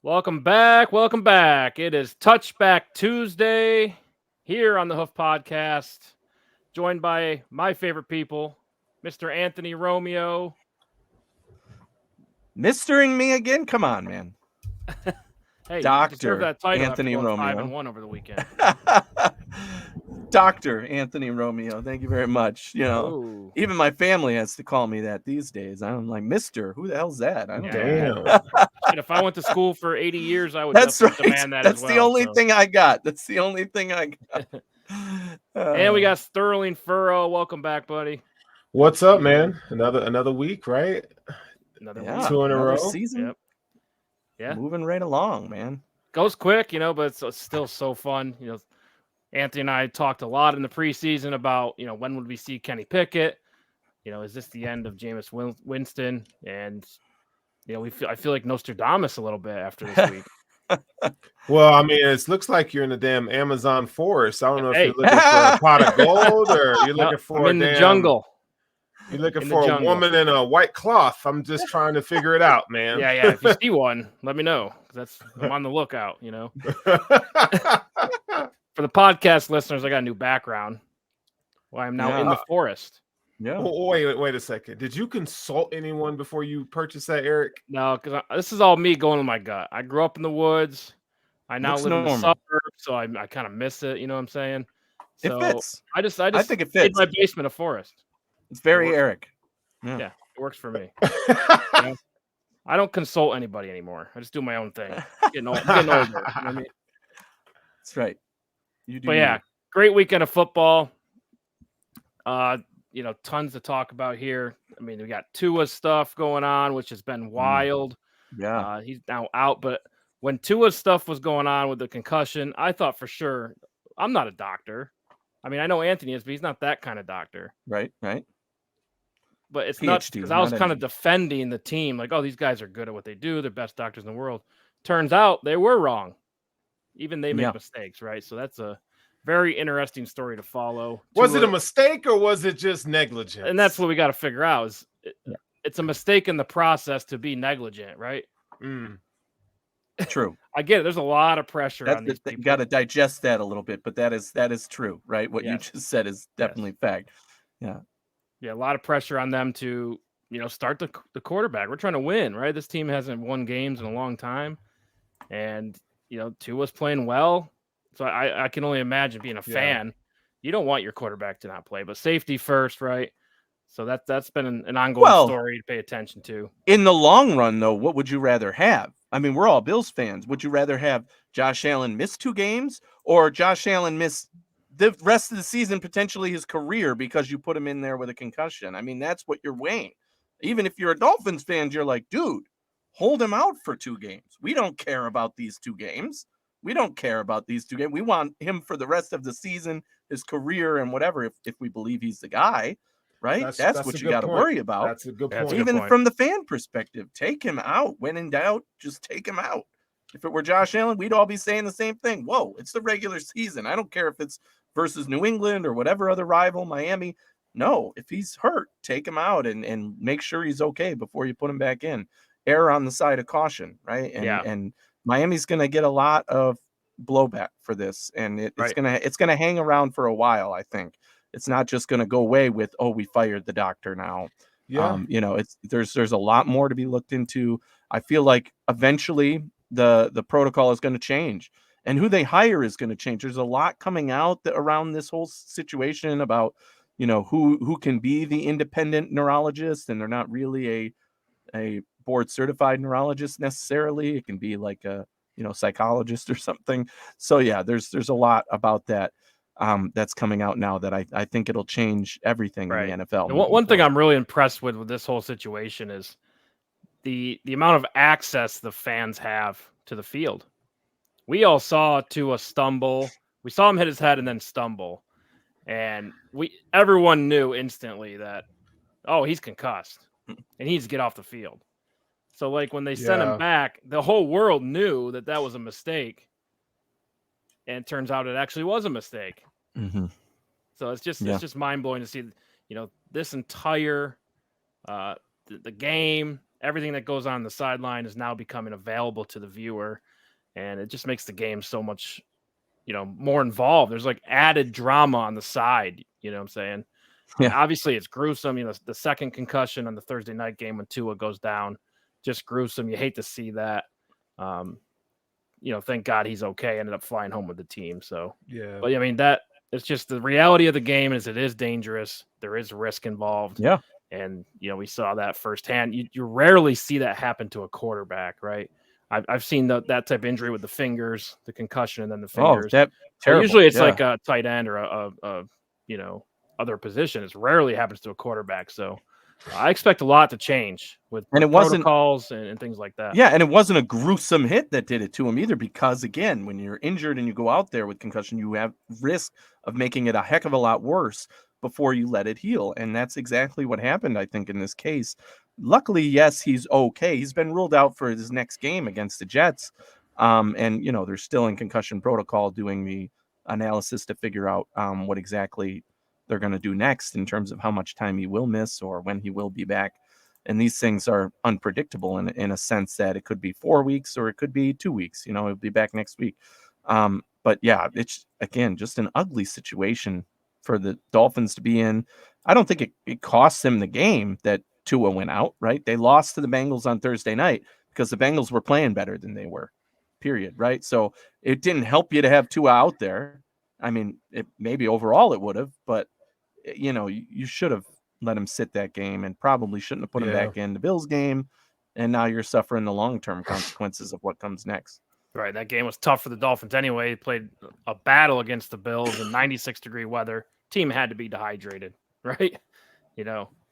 Welcome back. Welcome back. It is Touchback Tuesday here on the Hoof Podcast, joined by my favorite people, Mr. Anthony Romeo. Mistering me again? Come on, man. Hey, Dr. you deserve that title Anthony after going Romeo. 5-1 over the weekend. Dr. Anthony Romeo. Thank you very much. Even my family has to call me that these days. I'm like, Mister, who the hell's that? I don't know. If I went to school for 80 years, I would That's right. demand that That's as well. the only thing I got. That's the only thing I got. And we got Sterling Furrow. Welcome back, buddy. What's up, man? Another week, right? Another week. 2 in a row. Season. Yep. Yeah. Moving right along, man. Goes quick, but it's still so fun. Anthony and I talked a lot in the preseason about, when would we see Kenny Pickett? Is this the end of Jameis Winston? And, I feel like Nostradamus a little bit after this week. Well, I mean, it looks like you're in the damn Amazon forest. I don't know if you're looking for a pot of gold or you're looking for the jungle. You're looking for a woman in a white cloth. I'm just trying to figure it out, man. Yeah. If you see one, let me know. I'm on the lookout, For the podcast listeners, I got a new background. Well, I'm now in the forest. Yeah. Oh, wait a second. Did you consult anyone before you purchased that, Eric? No, because this is all me going with my gut. I grew up in the woods. I now live in the suburbs, so I kind of miss it. You know what I'm saying? So it fits. I just think it fits. made my basement a forest. It's very Eric. Yeah, it works for me. I don't consult anybody anymore. I just do my own thing. I'm getting older. You know what I mean? That's right. You do. But yeah, great weekend of football. Tons to talk about here. I mean, we got Tua stuff going on, which has been wild. Yeah. He's now out. But when Tua's stuff was going on with the concussion, I thought for sure, I'm not a doctor. I mean, I know Anthony is, but he's not that kind of doctor. Right. But it's nuts because I was kind of defending the team. Like, oh, these guys are good at what they do. They're best doctors in the world. Turns out they were wrong. Even they make mistakes, right? So that's a very interesting story to follow. Was it a mistake or was it just negligence? And that's what we got to figure out. It's a mistake in the process to be negligent, right? True. I get it. There's a lot of pressure on these people. You got to digest that a little bit, but that is true, right? What you just said is definitely fact. Yeah. Yeah, a lot of pressure on them to, start the quarterback. We're trying to win, right? This team hasn't won games in a long time. And, Tua's playing well. So I can only imagine being a fan. You don't want your quarterback to not play, but safety first, right? So that's been an ongoing story to pay attention to. In the long run, though, what would you rather have? I mean, we're all Bills fans. Would you rather have Josh Allen miss 2 games or Josh Allen miss the rest of the season, potentially his career, because you put him in there with a concussion? I mean, that's what you're weighing. Even if you're a Dolphins fan, you're like, dude, hold him out for 2 games. We don't care about these 2 games. We want him for the rest of the season, his career, and whatever, if we believe he's the guy, right? That's what you got to worry about. That's a good point. Even from the fan perspective, take him out. When in doubt, just take him out. If it were Josh Allen, we'd all be saying the same thing. Whoa, it's the regular season. I don't care if it's versus New England or whatever other rival, Miami. No, if he's hurt, take him out and make sure he's okay before you put him back in. Err on the side of caution, right? And Miami's going to get a lot of blowback for this, and it's gonna hang around for a while. I think it's not just going to go away with, oh, we fired the doctor now. Yeah. There's a lot more to be looked into. I feel like eventually the protocol is going to change, and who they hire is going to change. There's a lot coming out around this whole situation about who can be the independent neurologist, and they're not really a board certified neurologist necessarily. It can be like a psychologist or something. So yeah, there's a lot about that that's coming out now that I think it'll change everything in the NFL. One thing I'm really impressed with this whole situation is the amount of access the fans have to the field. We all saw Tua stumble. We saw him hit his head and then stumble. And everyone knew instantly that, oh, he's concussed and he needs to get off the field. So, like, when they sent him back, the whole world knew that was a mistake. And it turns out it actually was a mistake. Mm-hmm. So it's just mind-blowing to see, this entire the game, everything that goes on the sideline is now becoming available to the viewer, and it just makes the game so much, more involved. There's like added drama on the side. You know what I'm saying? Yeah. And obviously, it's gruesome. The second concussion on the Thursday night game when Tua goes down, just gruesome. You hate to see that. Thank God he's okay. Ended up flying home with the team. So, Yeah. But I mean, that it's just the reality of the game is it is dangerous. There is risk involved. Yeah. And, we saw that firsthand. You rarely see that happen to a quarterback, right? I've seen that type of injury with the fingers, the concussion, and then the fingers. Oh, that terrible. Usually it's like a tight end or a other position. It rarely happens to a quarterback. So I expect a lot to change with protocols and things like that. Yeah, and it wasn't a gruesome hit that did it to him either, because, again, when you're injured and you go out there with concussion, you have risk of making it a heck of a lot worse before you let it heal. And that's exactly what happened, I think, in this case. Luckily, yes, he's okay. He's been ruled out for his next game against the Jets. And, they're still in concussion protocol doing the analysis to figure out what exactly they're going to do next in terms of how much time he will miss or when he will be back. And these things are unpredictable in a sense that it could be 4 weeks or it could be 2 weeks. He'll be back next week. But yeah, it's, again, just an ugly situation for the Dolphins to be in. I don't think it cost them the game that Tua went out, right? They lost to the Bengals on Thursday night because the Bengals were playing better than they were, period, right? So it didn't help you to have Tua out there. I mean, maybe overall it would have, but, you should have let him sit that game and probably shouldn't have put him back in the Bills game. And now you're suffering the long-term consequences of what comes next. Right. That game was tough for the Dolphins anyway. They played a battle against the Bills in 96-degree weather. Team had to be dehydrated, right?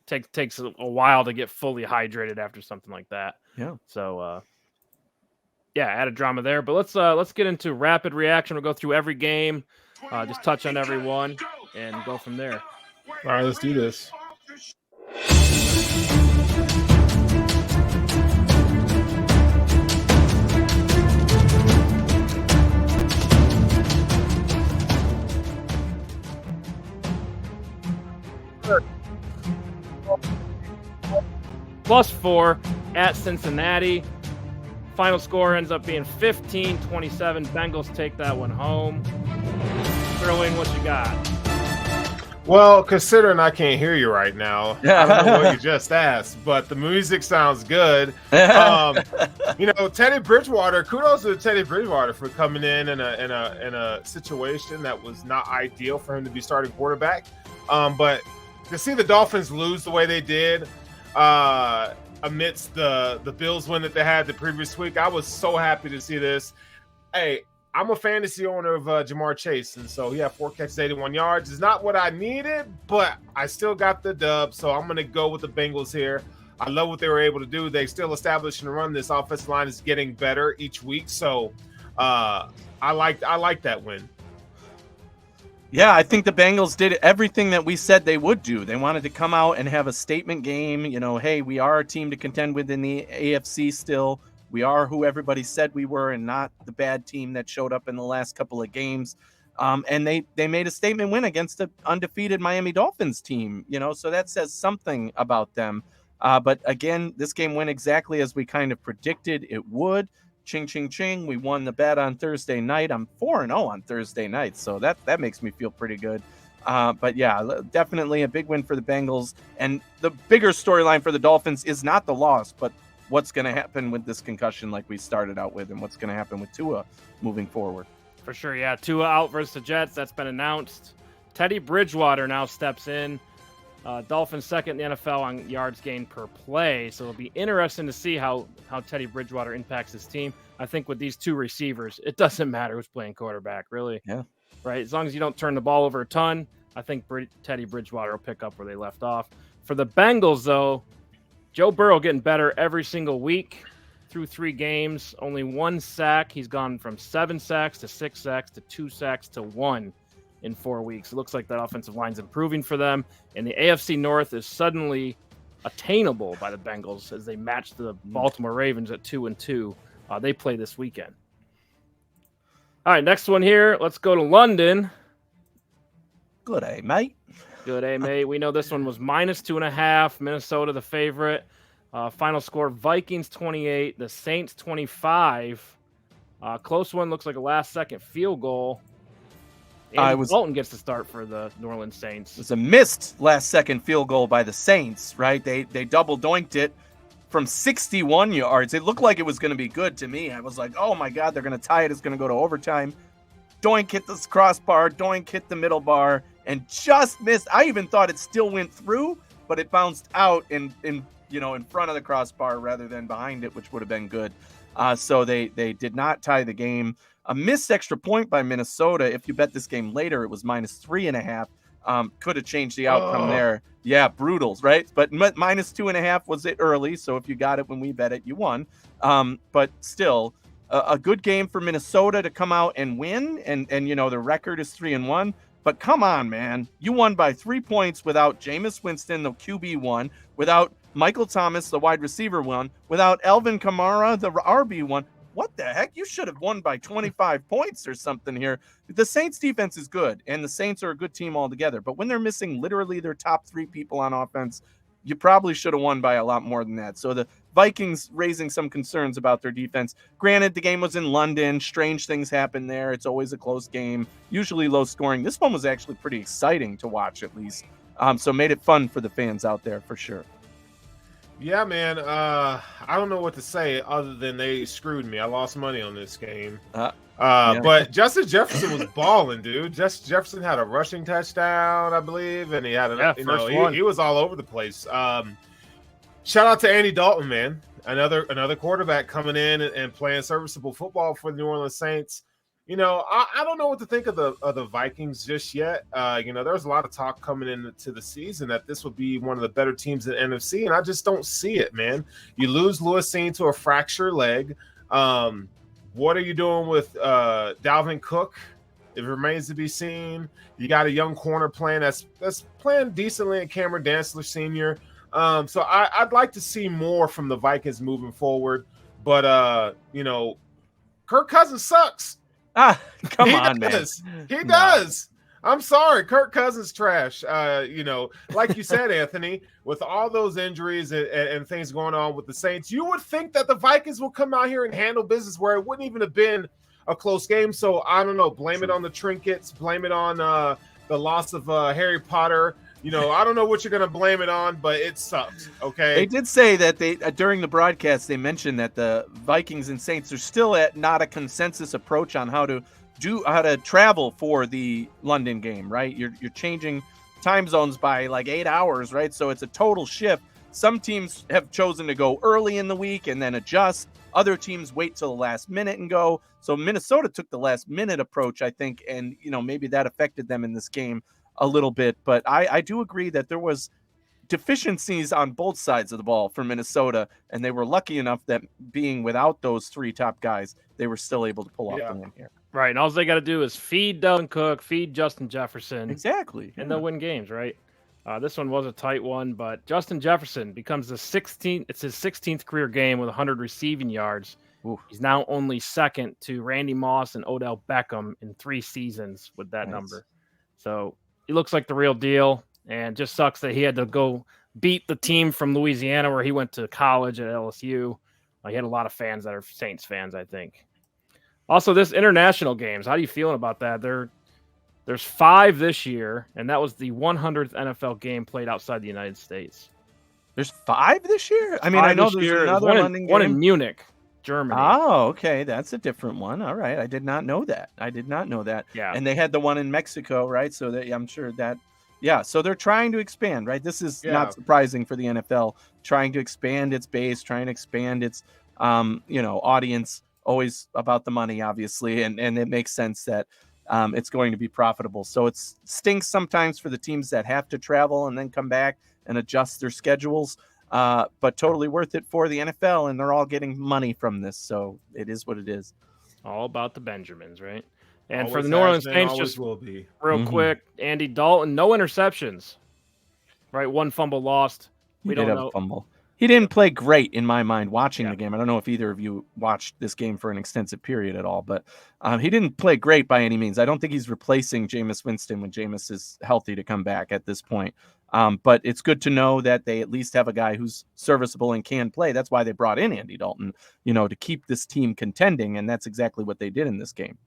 Takes a while to get fully hydrated after something like that. Yeah. So, added drama there. But let's get into rapid reaction. We'll go through every game, just touch on everyone, and go from there. All right, let's do this. +4 at Cincinnati. Final score ends up being 15-27. Bengals take that one home. Sterling, what you got? Well, considering I can't hear you right now, I don't know what you just asked, but the music sounds good. Teddy Bridgewater. Kudos to Teddy Bridgewater for coming in a situation that was not ideal for him to be starting quarterback. But to see the Dolphins lose the way they did, amidst the Bills win that they had the previous week, I was so happy to see this. Hey, I'm a fantasy owner of Jamar Chase, and so he had 4 catches, 81 yards. It's not what I needed, but I still got the dub, so I'm going to go with the Bengals here. I love what they were able to do. They still established and run. This offensive line is getting better each week, so I like that win. Yeah, I think the Bengals did everything that we said they would do. They wanted to come out and have a statement game. Hey, we are a team to contend with in the AFC still. We are who everybody said we were and not the bad team that showed up in the last couple of games. And they made a statement win against the undefeated Miami Dolphins team, so that says something about them. But again, this game went exactly as we kind of predicted it would. Ching, ching, ching. We won the bet on Thursday night. I'm 4-0 on Thursday night, so that makes me feel pretty good. But yeah, definitely a big win for the Bengals. And the bigger storyline for the Dolphins is not the loss, but what's going to happen with this concussion like we started out with, and what's going to happen with Tua moving forward. For sure, yeah. Tua out versus the Jets. That's been announced. Teddy Bridgewater now steps in. Dolphins second in the NFL on yards gained per play. So it'll be interesting to see how Teddy Bridgewater impacts his team. I think with these two receivers, it doesn't matter who's playing quarterback, really. Yeah. Right? As long as you don't turn the ball over a ton, I think Teddy Bridgewater will pick up where they left off. For the Bengals, though, Joe Burrow getting better every single week through 3 games. Only 1 sack. He's gone from 7 sacks to 6 sacks to 2 sacks to 1 in 4 weeks. It looks like that offensive line's improving for them. And the AFC North is suddenly attainable by the Bengals as they match the Baltimore Ravens at 2-2. They play this weekend. All right, next one here. Let's go to London. Good day, mate. Good day, mate. We know this one was -2.5. Minnesota, the favorite. Final score: Vikings 28, the Saints 25. Close one, looks like a last-second field goal. Andy Dalton gets to start for the New Orleans Saints. It was a missed last-second field goal by the Saints, right? They double doinked it from 61 yards. It looked like it was going to be good to me. I was like, oh my God, they're going to tie it. It's going to go to overtime. Doink hit this crossbar. Doink hit the middle bar and just missed. I even thought it still went through, but it bounced out in front of the crossbar rather than behind it, which would have been good. So they did not tie the game. A missed extra point by Minnesota. If you bet this game later, it was -3.5. Could have changed the outcome there. Yeah, brutals, right? But -2.5 was it early. So if you got it when we bet it, you won. But still, a good game for Minnesota to come out and win. And the record is 3-1. But come on, man. You won by 3 points without Jameis Winston, the QB1, without Michael Thomas, the wide receiver 1, without Alvin Kamara, the RB1. What the heck? You should have won by 25 points or something here. The Saints defense is good, and the Saints are a good team altogether. But when they're missing literally their top 3 people on offense, you probably should have won by a lot more than that. So the Vikings raising some concerns about their defense. Granted, the game was in London. Strange things happen there. It's always a close game, usually low scoring. This one was actually pretty exciting to watch, at least. So made it fun for the fans out there for sure. Yeah, man. I don't know what to say other than they screwed me. I lost money on this game. But Justin Jefferson was balling, dude. Justin Jefferson had a rushing touchdown, I believe, and he had he was all over the place. Shout out to Andy Dalton, man. Another quarterback coming in and playing serviceable football for the New Orleans Saints. I don't know what to think of the Vikings just yet. There's a lot of talk coming into the season that this would be one of the better teams in the NFC, and I just don't see it, man. You lose Lewis Seen to a fractured leg. What are you doing with Dalvin Cook? It remains to be seen. You got a young corner playing that's playing decently in Cameron Dantzler Sr. So I'd like to see more from the Vikings moving forward. But, Kirk Cousins sucks. Come on, man. He does. I'm sorry. Kirk Cousins trash. Like you said, Anthony, with all those injuries and things going on with the Saints, you would think that the Vikings will come out here and handle business where it wouldn't even have been a close game. So I don't know. Blame it on the trinkets. Blame it on the loss of Harry Potter. I don't know what you're going to blame it on, but it sucks. Okay. They did say that during the broadcast, they mentioned that the Vikings and Saints are still at not a consensus approach on how to travel for the London game, right? You're changing time zones by like 8 hours, right? So it's a total shift. Some teams have chosen to go early in the week and then adjust. Other teams wait till the last minute and go. So Minnesota took the last minute approach, I think, and maybe that affected them in this game a little bit. But I do agree that there was deficiencies on both sides of the ball for Minnesota, and they were lucky enough that being without those 3 top guys, they were still able to pull off the win here. Right, and all they got to do is feed Dalvin Cook, feed Justin Jefferson. Exactly. And they'll win games, right? This one was a tight one, but Justin Jefferson becomes the 16th. It's his 16th career game with 100 receiving yards. Oof. He's now only second to Randy Moss and Odell Beckham in 3 seasons with that number. So he looks like the real deal, and just sucks that he had to go beat the team from Louisiana where he went to college at LSU. He had a lot of fans that are Saints fans, I think. Also, this international games, how are you feeling about that? There's 5 this year, and that was the 100th NFL game played outside the United States. There's 5 this year? I mean, I know there's another London game. One in Munich, Germany. Oh, okay. That's a different one. All right. I did not know that. Yeah. And they had the one in Mexico, right? So I'm sure that, so they're trying to expand, right? This is not surprising for the NFL, trying to expand its base, trying to expand its, audience, always about the money, obviously. And it makes sense that it's going to be profitable. So it stinks sometimes for the teams that have to travel and then come back and adjust their schedules. But totally worth it for the NFL, and they're all getting money from this, so it is what it is. All about the Benjamins, right? And always for the New Orleans Saints, just will be. Real quick, Andy Dalton, no interceptions, right? 1 fumble lost. We don't know. A fumble. He didn't play great in my mind watching the game. I don't know if either of you watched this game for an extensive period at all, but he didn't play great by any means. I don't think he's replacing Jameis Winston when Jameis is healthy to come back at this point. But it's good to know that they at least have a guy who's serviceable and can play. That's why they brought in Andy Dalton, to keep this team contending, and that's exactly what they did in this game.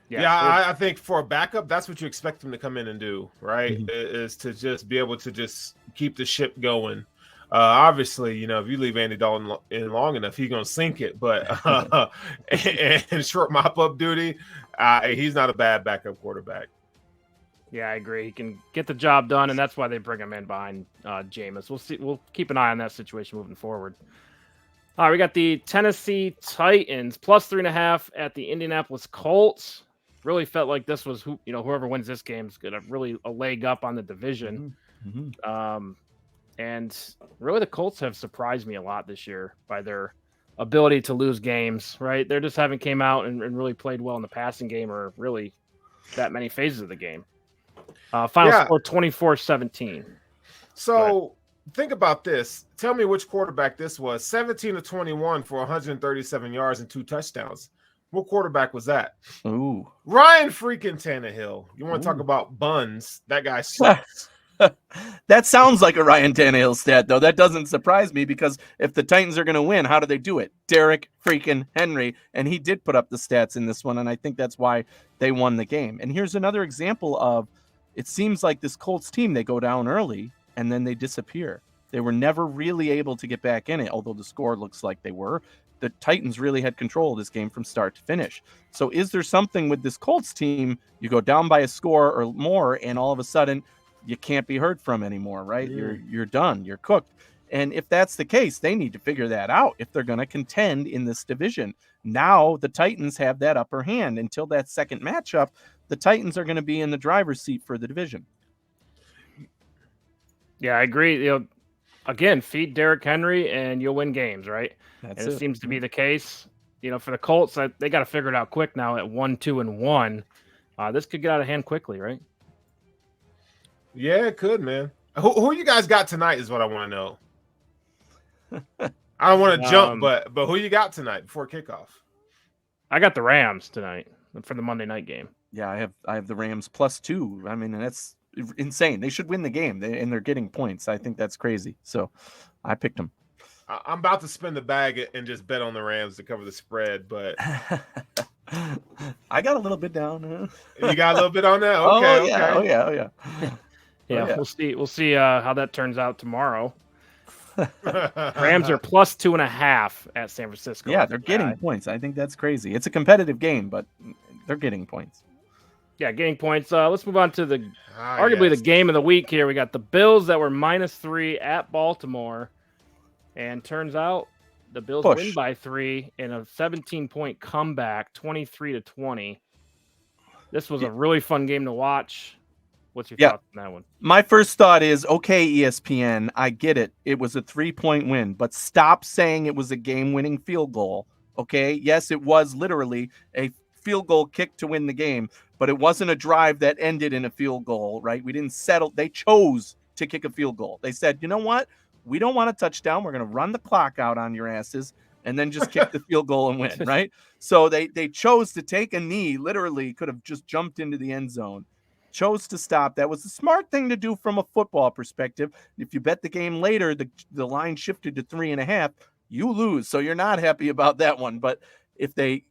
Yeah, I think for a backup, that's what you expect them to come in and do, right? Mhm. Is to just be able to just keep the ship going. Obviously, if you leave Andy Dalton in long enough, he's going to sink it. But and short mop-up duty, he's not a bad backup quarterback. Yeah, I agree. He can get the job done, and that's why they bring him in behind Jameis. We'll see. We'll keep an eye on that situation moving forward. All right, we got the Tennessee Titans plus 3.5 at the Indianapolis Colts. Really felt like this was whoever wins this game is gonna really a leg up on the division. Mm-hmm. And really the Colts have surprised me a lot this year by their ability to lose games. Right, they just haven't came out and really played well in the passing game or really that many phases of the game. Final score 24-17. So think about this. Tell me which quarterback this was. 17-21 for 137 yards and 2 touchdowns. What quarterback was that? Ooh, Ryan freaking Tannehill. You want to talk about buns? That guy sucks. That sounds like a Ryan Tannehill stat, though. That doesn't surprise me because if the Titans are going to win, how do they do it? Derrick freaking Henry, and he did put up the stats in this one, and I think that's why they won the game. And here's another example of it seems like this Colts team, they go down early and then they disappear. They were never really able to get back in it, although the score looks like they were. The Titans really had control of this game from start to finish. So is there something with this Colts team? You go down by a score or more, and all of a sudden you can't be heard from anymore, right? You're done. You're cooked. And if that's the case, they need to figure that out if they're going to contend in this division. Now the Titans have that upper hand. Until that second matchup, the Titans are going to be in the driver's seat for the division. Yeah, I agree. Again, feed Derrick Henry and you'll win games, right? It seems to be the case. For the Colts, they got to figure it out quick now at 1-2-1. This could get out of hand quickly, right? Yeah, it could, man. Who you guys got tonight is what I want to know. I don't want to jump, but who you got tonight before kickoff? I got the Rams tonight for the Monday night game. Yeah, I have the Rams +2. I mean, and that's insane. They should win the game, and they're getting points. I think that's crazy. So I picked them. I'm about to spin the bag and just bet on the Rams to cover the spread, but I got a little bit down. You got a little bit on that? Okay, Oh yeah. Yeah, we'll see how that turns out tomorrow. Rams are +2.5 at San Francisco. Yeah, they're getting points. I think that's crazy. It's a competitive game, but they're getting points. Yeah, getting points. Let's move on to arguably the game of the week here. We got the Bills that were -3 at Baltimore. And turns out the Bills win by 3 in a 17-point comeback, 23-20. This was a really fun game to watch. What's your thoughts on that one? My first thought is, okay, ESPN, I get it. It was a 3-point win, but stop saying it was a game-winning field goal, okay? Yes, it was literally a field goal kick to win the game, but it wasn't a drive that ended in a field goal, right? We didn't settle. They chose to kick a field goal. They said, you know what? We don't want a touchdown. We're going to run the clock out on your asses and then just kick the field goal and win, right? So they chose to take a knee, literally could have just jumped into the end zone, chose to stop. That was the smart thing to do from a football perspective. If you bet the game later, the line shifted to 3.5, you lose. So you're not happy about that one. But if they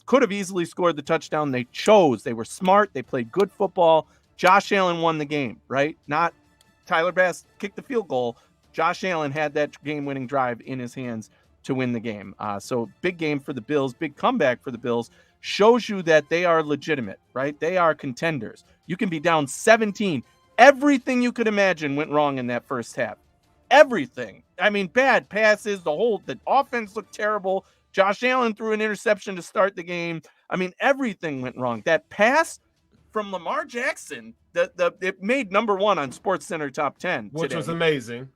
could have easily scored the touchdown, they chose. They were smart. They played good football. Josh Allen won the game, right? Not Tyler Bass kicked the field goal. Josh Allen had that game-winning drive in his hands to win the game. So big game for the Bills, big comeback for the Bills. Shows you that they are legitimate, right? They are contenders. You can be down 17. Everything you could imagine went wrong in that first half. Everything. I mean, bad passes. The offense looked terrible. Josh Allen threw an interception to start the game. I mean, everything went wrong. That pass from Lamar Jackson, it made #1 on SportsCenter top 10 which today. Was amazing.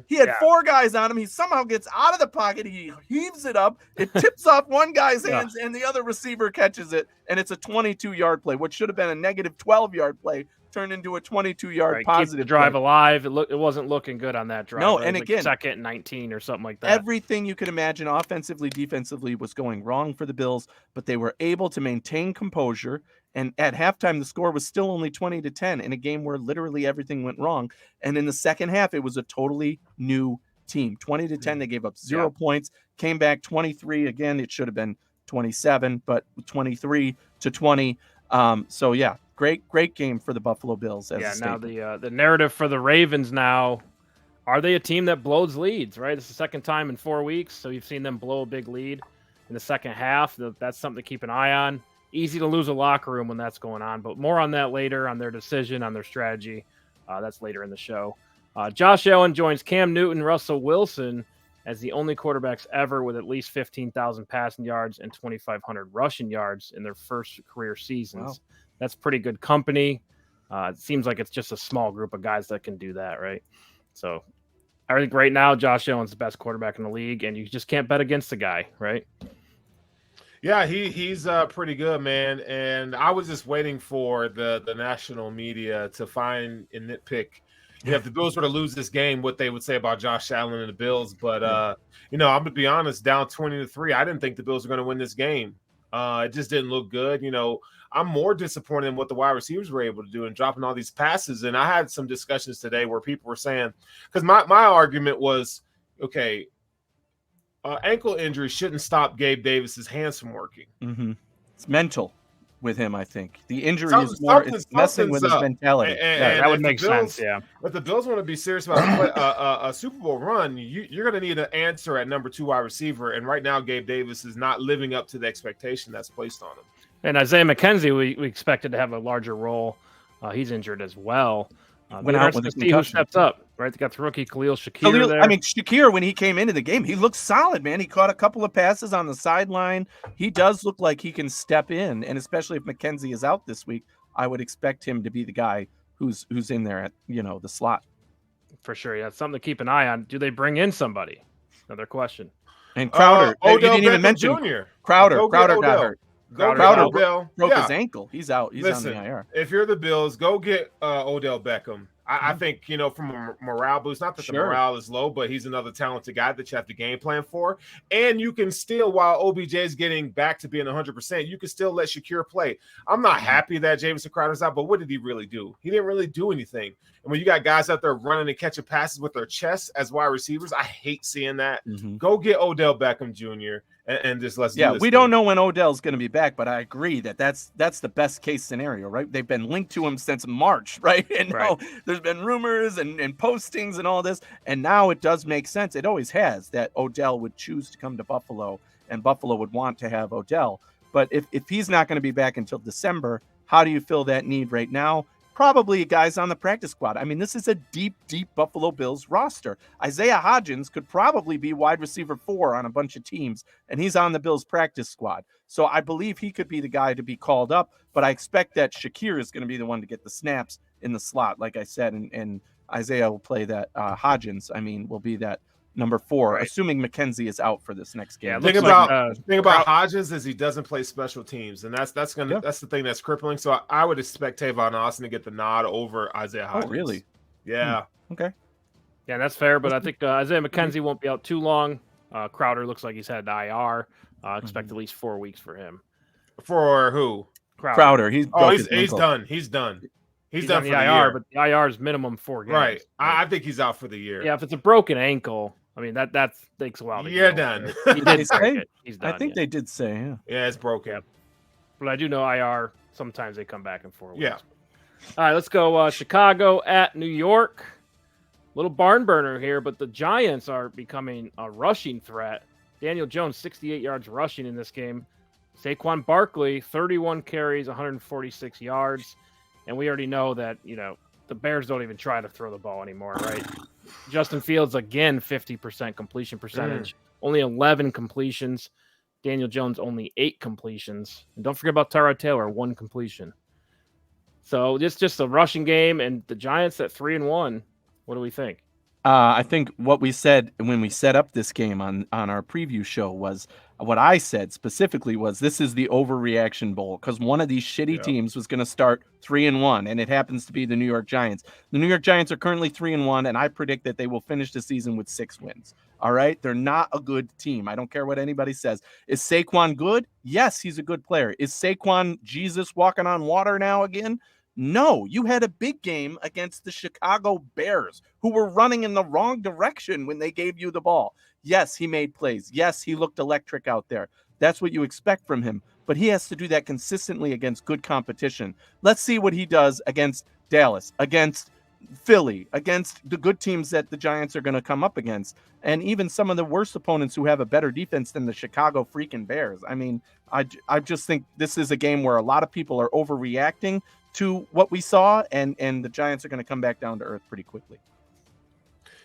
He had 4 guys on him. He somehow gets out of the pocket. He heaves it up. It tips off one guy's hands, and the other receiver catches it, and it's a 22-yard play, which should have been a negative 12-yard play, turned into a 22-yard positive keep the drive play. Alive. It wasn't looking good on that drive. No, right? and again, 2nd and 19 or something like that. Everything you could imagine offensively, defensively was going wrong for the Bills, but they were able to maintain composure And at halftime, the score was still only 20-10 in a game where literally everything went wrong. And in the second half, it was a totally new team. 20-10, they gave up 0 points, came back 23. Again, it should have been 27, but 23-20. So yeah, great game for the Buffalo Bills. Now the narrative for the Ravens now, are they a team that blows leads, right? It's the second time in 4 weeks, so you've seen them blow a big lead in the second half. That's something to keep an eye on. Easy to lose a locker room when that's going on, but more on that later, on their decision, on their strategy. That's later in the show. Josh Allen joins Cam Newton, Russell Wilson as the only quarterbacks ever with at least 15,000 passing yards and 2,500 rushing yards in their first career seasons. Wow. That's pretty good company. It seems like it's just a small group of guys that can do that, right? So I think right now Josh Allen's the best quarterback in the league, and you just can't bet against the guy, right? Yeah, he's pretty good, man. And I was just waiting for the national media to find and nitpick. If the Bills were to lose this game, what they would say about Josh Allen and the Bills. But, I'm going to be honest, down 20-3, I didn't think the Bills were going to win this game. It just didn't look good. I'm more disappointed in what the wide receivers were able to do and dropping all these passes. And I had some discussions today where people were saying, because my argument was, okay, ankle injury shouldn't stop Gabe Davis's hands from working. Mm-hmm. It's mental with him, I think. The injury is more it's messing with his mentality. And that would make sense, yeah. If the Bills want to be serious about a Super Bowl run, you're going to need an answer at number 2 wide receiver. And right now, Gabe Davis is not living up to the expectation that's placed on him. And Isaiah McKenzie, we expected to have a larger role. He's injured as well. Went out with a concussion. Who steps up, right? They got the rookie Khalil Shakir there. Shakir, when he came into the game, he looked solid, man. He caught a couple of passes on the sideline. He does look like he can step in, and especially if McKenzie is out this week, I would expect him to be the guy who's in there at the slot. For sure, yeah. Something to keep an eye on. Do they bring in somebody? Another question. And Crowder, you didn't even mention Jr. Crowder got hurt. Crowder broke his ankle. He's out. He's on the IR. If you're the Bills, go get Odell Beckham. I think, from a morale boost, not that the morale is low, but he's another talented guy that you have to game plan for. And you can still, while OBJ is getting back to being 100%, you can still let Shakir play. I'm not happy that Jamison Crowder's out, but what did he really do? He didn't really do anything. And when you got guys out there running and catching passes with their chests as wide receivers, I hate seeing that. Mm-hmm. Go get Odell Beckham Jr. and just let's do this. We don't know when Odell's going to be back, but I agree that's the best case scenario, right? They've been linked to him since March, right? And now there's been rumors and postings and all this, and now it does make sense. It always has that Odell would choose to come to Buffalo, and Buffalo would want to have Odell. But if he's not going to be back until December, how do you fill that need right now? Probably guys on the practice squad. I mean, this is a deep Buffalo Bills roster. Isaiah Hodgins could probably be wide receiver 4 on a bunch of teams, and he's on the Bills practice squad. So I believe he could be the guy to be called up, but I expect that Shakir is going to be the one to get the snaps in the slot, like I said, and Isaiah will play that. Hodgins, will be that number 4, assuming McKenzie is out for this next game. Yeah, thing about Hodgins is he doesn't play special teams, and that's the thing that's crippling. So I would expect Tavon Austin to get the nod over Isaiah Hodgins. Oh, really? Yeah. Okay. Yeah, that's fair, but I think Isaiah McKenzie won't be out too long. Crowder looks like he's had IR. Expect at least 4 weeks for him. For who? Crowder. He's done. He's done. He's done for the IR, year. But the IR is minimum 4 games. Right. I think he's out for the year. Yeah, if it's a broken ankle, that takes a while to You're done. He did say he's done. I think they did say, yeah, it's broken. Yeah. But I do know IR, sometimes they come back in 4 weeks. Yeah. All right, let's go Chicago at New York. Little barn burner here, but the Giants are becoming a rushing threat. Daniel Jones, 68 yards rushing in this game. Saquon Barkley, 31 carries, 146 yards. And we already know that, the Bears don't even try to throw the ball anymore, right? Justin Fields, again, 50% completion percentage. Only 11 completions. Daniel Jones, only 8 completions. And don't forget about Tyrod Taylor, 1 completion. So it's just a rushing game, and the Giants at 3-1. What do we think? I think what we said when we set up this game on our preview show was what I said specifically was this is the overreaction bowl because one of these shitty teams was going to start 3-1, and it happens to be the New York Giants. The New York Giants are currently 3-1, and I predict that they will finish the season with 6 wins. All right, they're not a good team. I don't care what anybody says. Is Saquon good? Yes, he's a good player. Is Saquon Jesus walking on water now again? No, you had a big game against the Chicago Bears, who were running in the wrong direction when they gave you the ball. Yes, he made plays. Yes, he looked electric out there. That's what you expect from him. But he has to do that consistently against good competition. Let's see what he does against Dallas, against Philly, against the good teams that the Giants are going to come up against, and even some of the worst opponents who have a better defense than the Chicago freaking Bears. I mean, I just think this is a game where a lot of people are overreacting to what we saw, and the Giants are going to come back down to earth pretty quickly.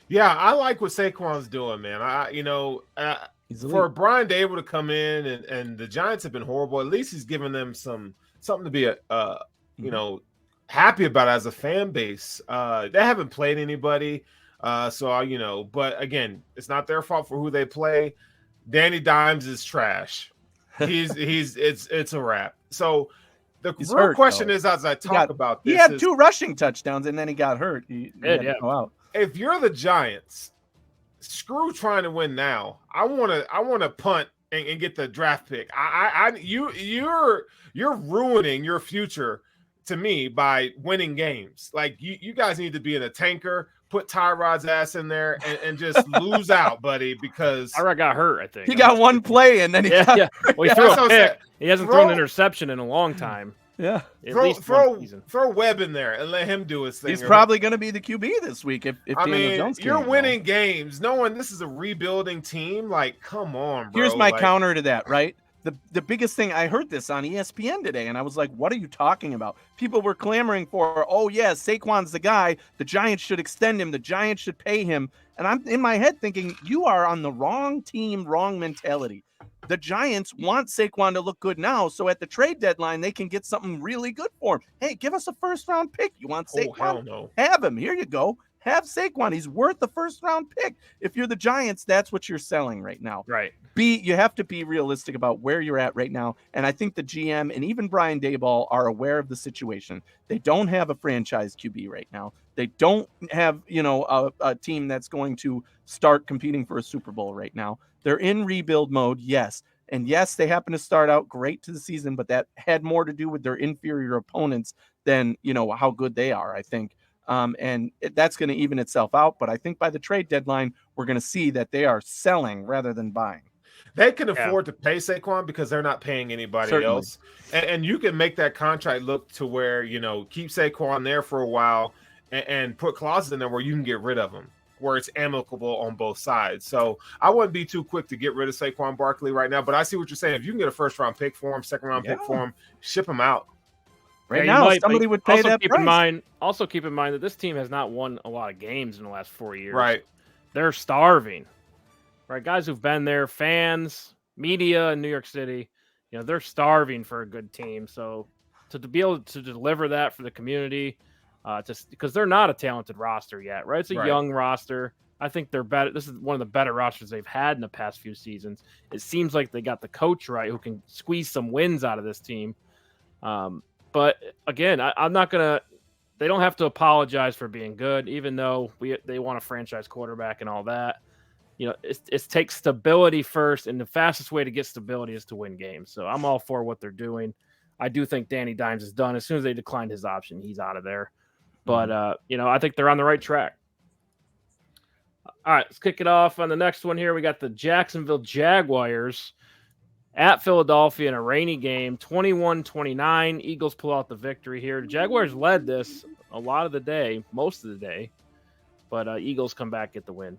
Yeah, I like what Saquon's doing, man. For Brian Dable to come in and the Giants have been horrible. At least he's giving them something to be happy about as a fan base. They haven't played anybody, but again, it's not their fault for who they play. Danny Dimes is trash. It's a wrap. So the real question is, as I talk about this, he had 2 rushing touchdowns and then he got hurt. He had to go out. If you're the Giants, screw trying to win now. I want to punt and get the draft pick. You're ruining your future to me by winning games. Like you guys need to be in a tanker, put Tyrod's ass in there and just lose out, buddy, because Tyrod got hurt, I think. He got one play and then he got hurt. Well, he threw a pick. He hasn't thrown an interception in a long time. Yeah. Throw Webb in there and let him do his thing. He's probably going to be the QB this week if Daniel Jones you're winning games knowing this is a rebuilding team. Like, come on, bro. Here's my counter to that, right? The biggest thing, I heard this on ESPN today, and I was like, what are you talking about? People were clamoring for, oh, yeah, Saquon's the guy. The Giants should extend him. The Giants should pay him. And I'm in my head thinking, you are on the wrong team, wrong mentality. The Giants want Saquon to look good now, so at the trade deadline, they can get something really good for him. Hey, give us a first-round pick. You want Saquon? Oh, hell no. Have him. Here you go. Have Saquon. He's worth the first-round pick. If you're the Giants, that's what you're selling right now. Right. You have to be realistic about where you're at right now, and I think the GM and even Brian Daboll are aware of the situation. They don't have a franchise QB right now. They don't have, a team that's going to start competing for a Super Bowl right now. They're in rebuild mode, yes. And yes, they happen to start out great to the season, but that had more to do with their inferior opponents than, how good they are, I think. And that's going to even itself out. But I think by the trade deadline, we're going to see that they are selling rather than buying. They can afford to pay Saquon because they're not paying anybody else. And you can make that contract look to where, keep Saquon there for a while and put clauses in there where you can get rid of him, where it's amicable on both sides. So I wouldn't be too quick to get rid of Saquon Barkley right now, but I see what you're saying. If you can get a first-round pick for him, second-round pick for him, ship him out. Right now, somebody would pay that price. Also keep in mind that this team has not won a lot of games in the last 4 years. Right. They're starving. Right, guys who've been there, fans, media in New York City, they're starving for a good team. So to be able to deliver that for the community, because they're not a talented roster yet, right? It's a young roster. I think they're better. This is one of the better rosters they've had in the past few seasons. It seems like they got the coach right who can squeeze some wins out of this team. But again, I'm not going to – they don't have to apologize for being good, even though they want a franchise quarterback and all that. It takes stability first, and the fastest way to get stability is to win games. So I'm all for what they're doing. I do think Danny Dimes is done. As soon as they declined his option, he's out of there. But, I think they're on the right track. All right, let's kick it off on the next one here. We got the Jacksonville Jaguars at Philadelphia in a rainy game, 21-29. Eagles pull out the victory here. The Jaguars led this a lot of the day, most of the day. But Eagles come back, get the win.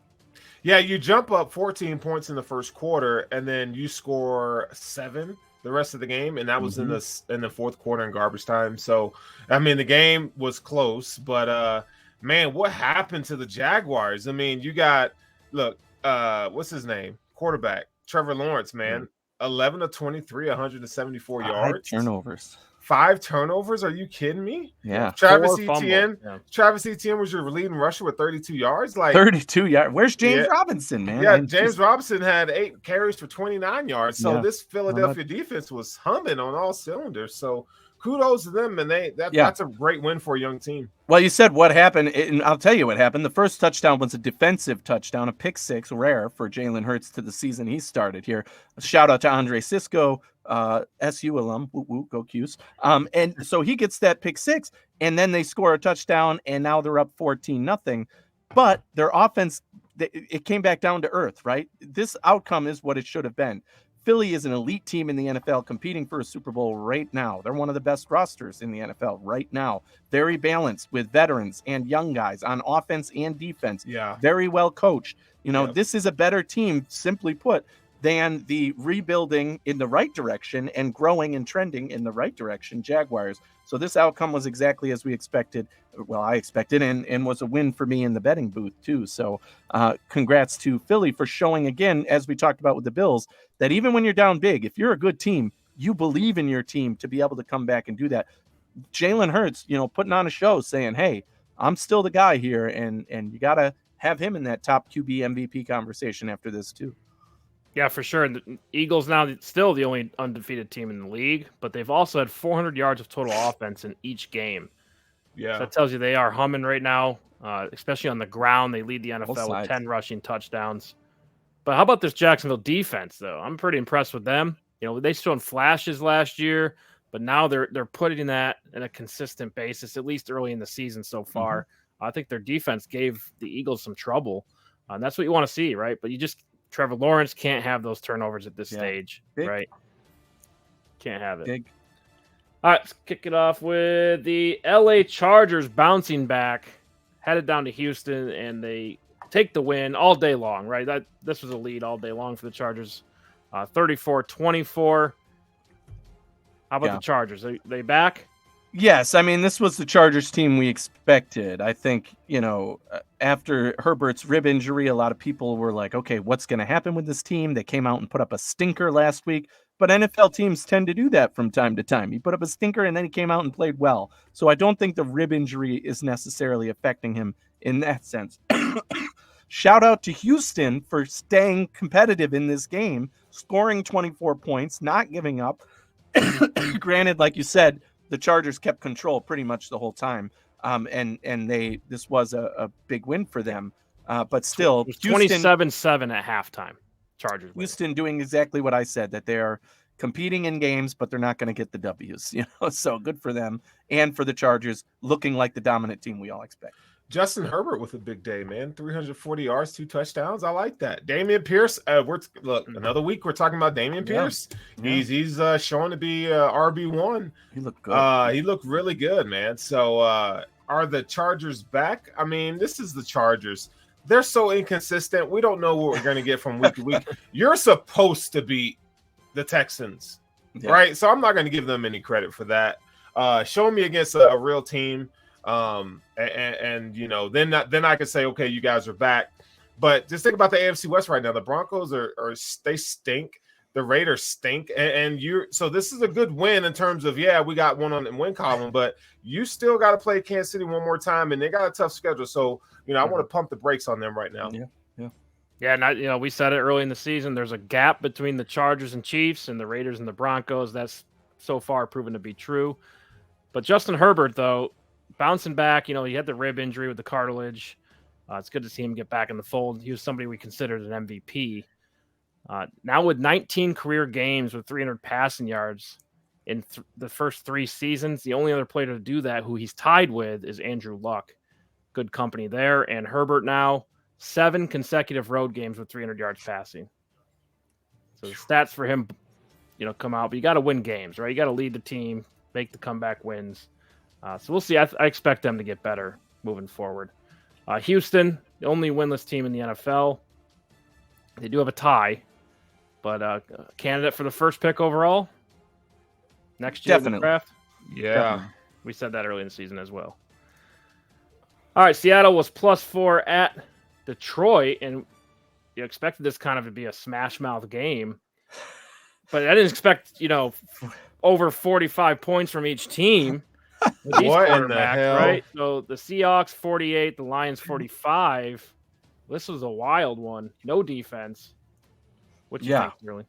Yeah, you jump up 14 points in the first quarter, and then you score 7 the rest of the game, and that was in the fourth quarter in garbage time. So, I mean, the game was close, but man, what happened to the Jaguars? I mean, you got what's his name? Quarterback Trevor Lawrence, man, 11 of 23, 174 yards, turnovers, 5 turnovers? Are you kidding me? Yeah. Travis 4 Etienne. fumbles. Yeah. Travis Etienne was your leading rusher with 32 yards. Like 32 yards. Where's James Yeah. Robinson, man? Yeah, James Robinson had 8 carries for 29 yards. So Yeah. this Philadelphia defense was humming on all cylinders. So kudos to them, and that's a great win for a young team. Well, you said what happened, and I'll tell you what happened. The first touchdown was a defensive touchdown, a pick six, rare for Jalen Hurts to the season he started here. A shout out to Andre Sisco, SU alum, woo woo, go Qs. And so he gets that pick six, and then they score a touchdown, and now they're up 14-0. But their offense, it came back down to earth, right? This outcome is what it should have been. Philly is an elite team in the NFL competing for a Super Bowl right now. They're one of the best rosters in the NFL right now. Very balanced with veterans and young guys on offense and defense. Yeah. Very well coached. This is a better team, simply put, than the rebuilding in the right direction and growing and trending in the right direction Jaguars. So this outcome was exactly as we expected. Well, I expected, and was a win for me in the betting booth too. So congrats to Philly for showing again, as we talked about with the Bills, that even when you're down big, if you're a good team, you believe in your team to be able to come back and do that. Jalen Hurts, putting on a show saying, hey, I'm still the guy here. And you got to have him in that top QB MVP conversation after this too. Yeah, for sure. The Eagles now still the only undefeated team in the league, but they've also had 400 yards of total offense in each game. Yeah. So that tells you they are humming right now, especially on the ground. They lead the Both NFL with sides. 10 rushing touchdowns. But how about this Jacksonville defense, though? I'm pretty impressed with them. They showed flashes last year, but now they're putting that in a consistent basis, at least early in the season so far. Mm-hmm. I think their defense gave the Eagles some trouble. And that's what you want to see, right? But Trevor Lawrence can't have those turnovers at this stage, Big. right? Can't have it. Big. All right, let's kick it off with the LA Chargers bouncing back, headed down to Houston, and they take the win all day long, right? This was a lead all day long for the Chargers, 34-24. How about the Chargers? Are they back? Yes, I mean, this was the Chargers team we expected. I think, after Herbert's rib injury, a lot of people were like, okay, what's going to happen with this team? They came out and put up a stinker last week, but NFL teams tend to do that from time to time. He put up a stinker and then he came out and played well. So I don't think the rib injury is necessarily affecting him in that sense. Shout out to Houston for staying competitive in this game, scoring 24 points, not giving up. Granted, like you said, the Chargers kept control pretty much the whole time. And this was a big win for them. But still, it was 27-7 at halftime. Chargers win. Houston doing exactly what I said, that they are competing in games, but they're not going to get the W's. So good for them, and for the Chargers looking like the dominant team we all expect. Justin Herbert with a big day, man. 340 yards, 2 touchdowns. I like that. Dameon Pierce. Another week we're talking about Dameon Pierce. Yeah. He's showing to be RB1. He looked good. He looked really good, man. So are the Chargers back? I mean, this is the Chargers. They're so inconsistent. We don't know what we're going to get from week to week. You're supposed to beat the Texans, right? So I'm not going to give them any credit for that. Show me against a real team. Then I could say, okay, you guys are back. But just think about the AFC West right now. The Broncos they stink. The Raiders stink. So this is a good win in terms of, we got one on the win column, but you still got to play Kansas City one more time, and they got a tough schedule. So, I want to pump the brakes on them right now. Yeah, and we said it early in the season. There's a gap between the Chargers and Chiefs and the Raiders and the Broncos. That's so far proven to be true. But Justin Herbert, though, bouncing back, he had the rib injury with the cartilage. It's good to see him get back in the fold. He was somebody we considered an MVP. Now with 19 career games with 300 passing yards in the first 3 seasons, the only other player to do that who he's tied with is Andrew Luck. Good company there. And Herbert now 7 consecutive road games with 300 yards passing. So the stats for him, come out. But you got to win games, right? You got to lead the team, make the comeback wins. So we'll see. I expect them to get better moving forward. Houston, the only winless team in the NFL. They do have a tie, but candidate for the first pick overall next year in the draft. Yeah. Definitely. We said that early in the season as well. All right, Seattle was +4 at Detroit, and you expected this kind of to be a smash mouth game. But I didn't expect, over 45 points from each team. With these What in the quarterbacks, hell? right? So the Seahawks 48, the Lions 45. This was a wild one. No defense. What you think, really?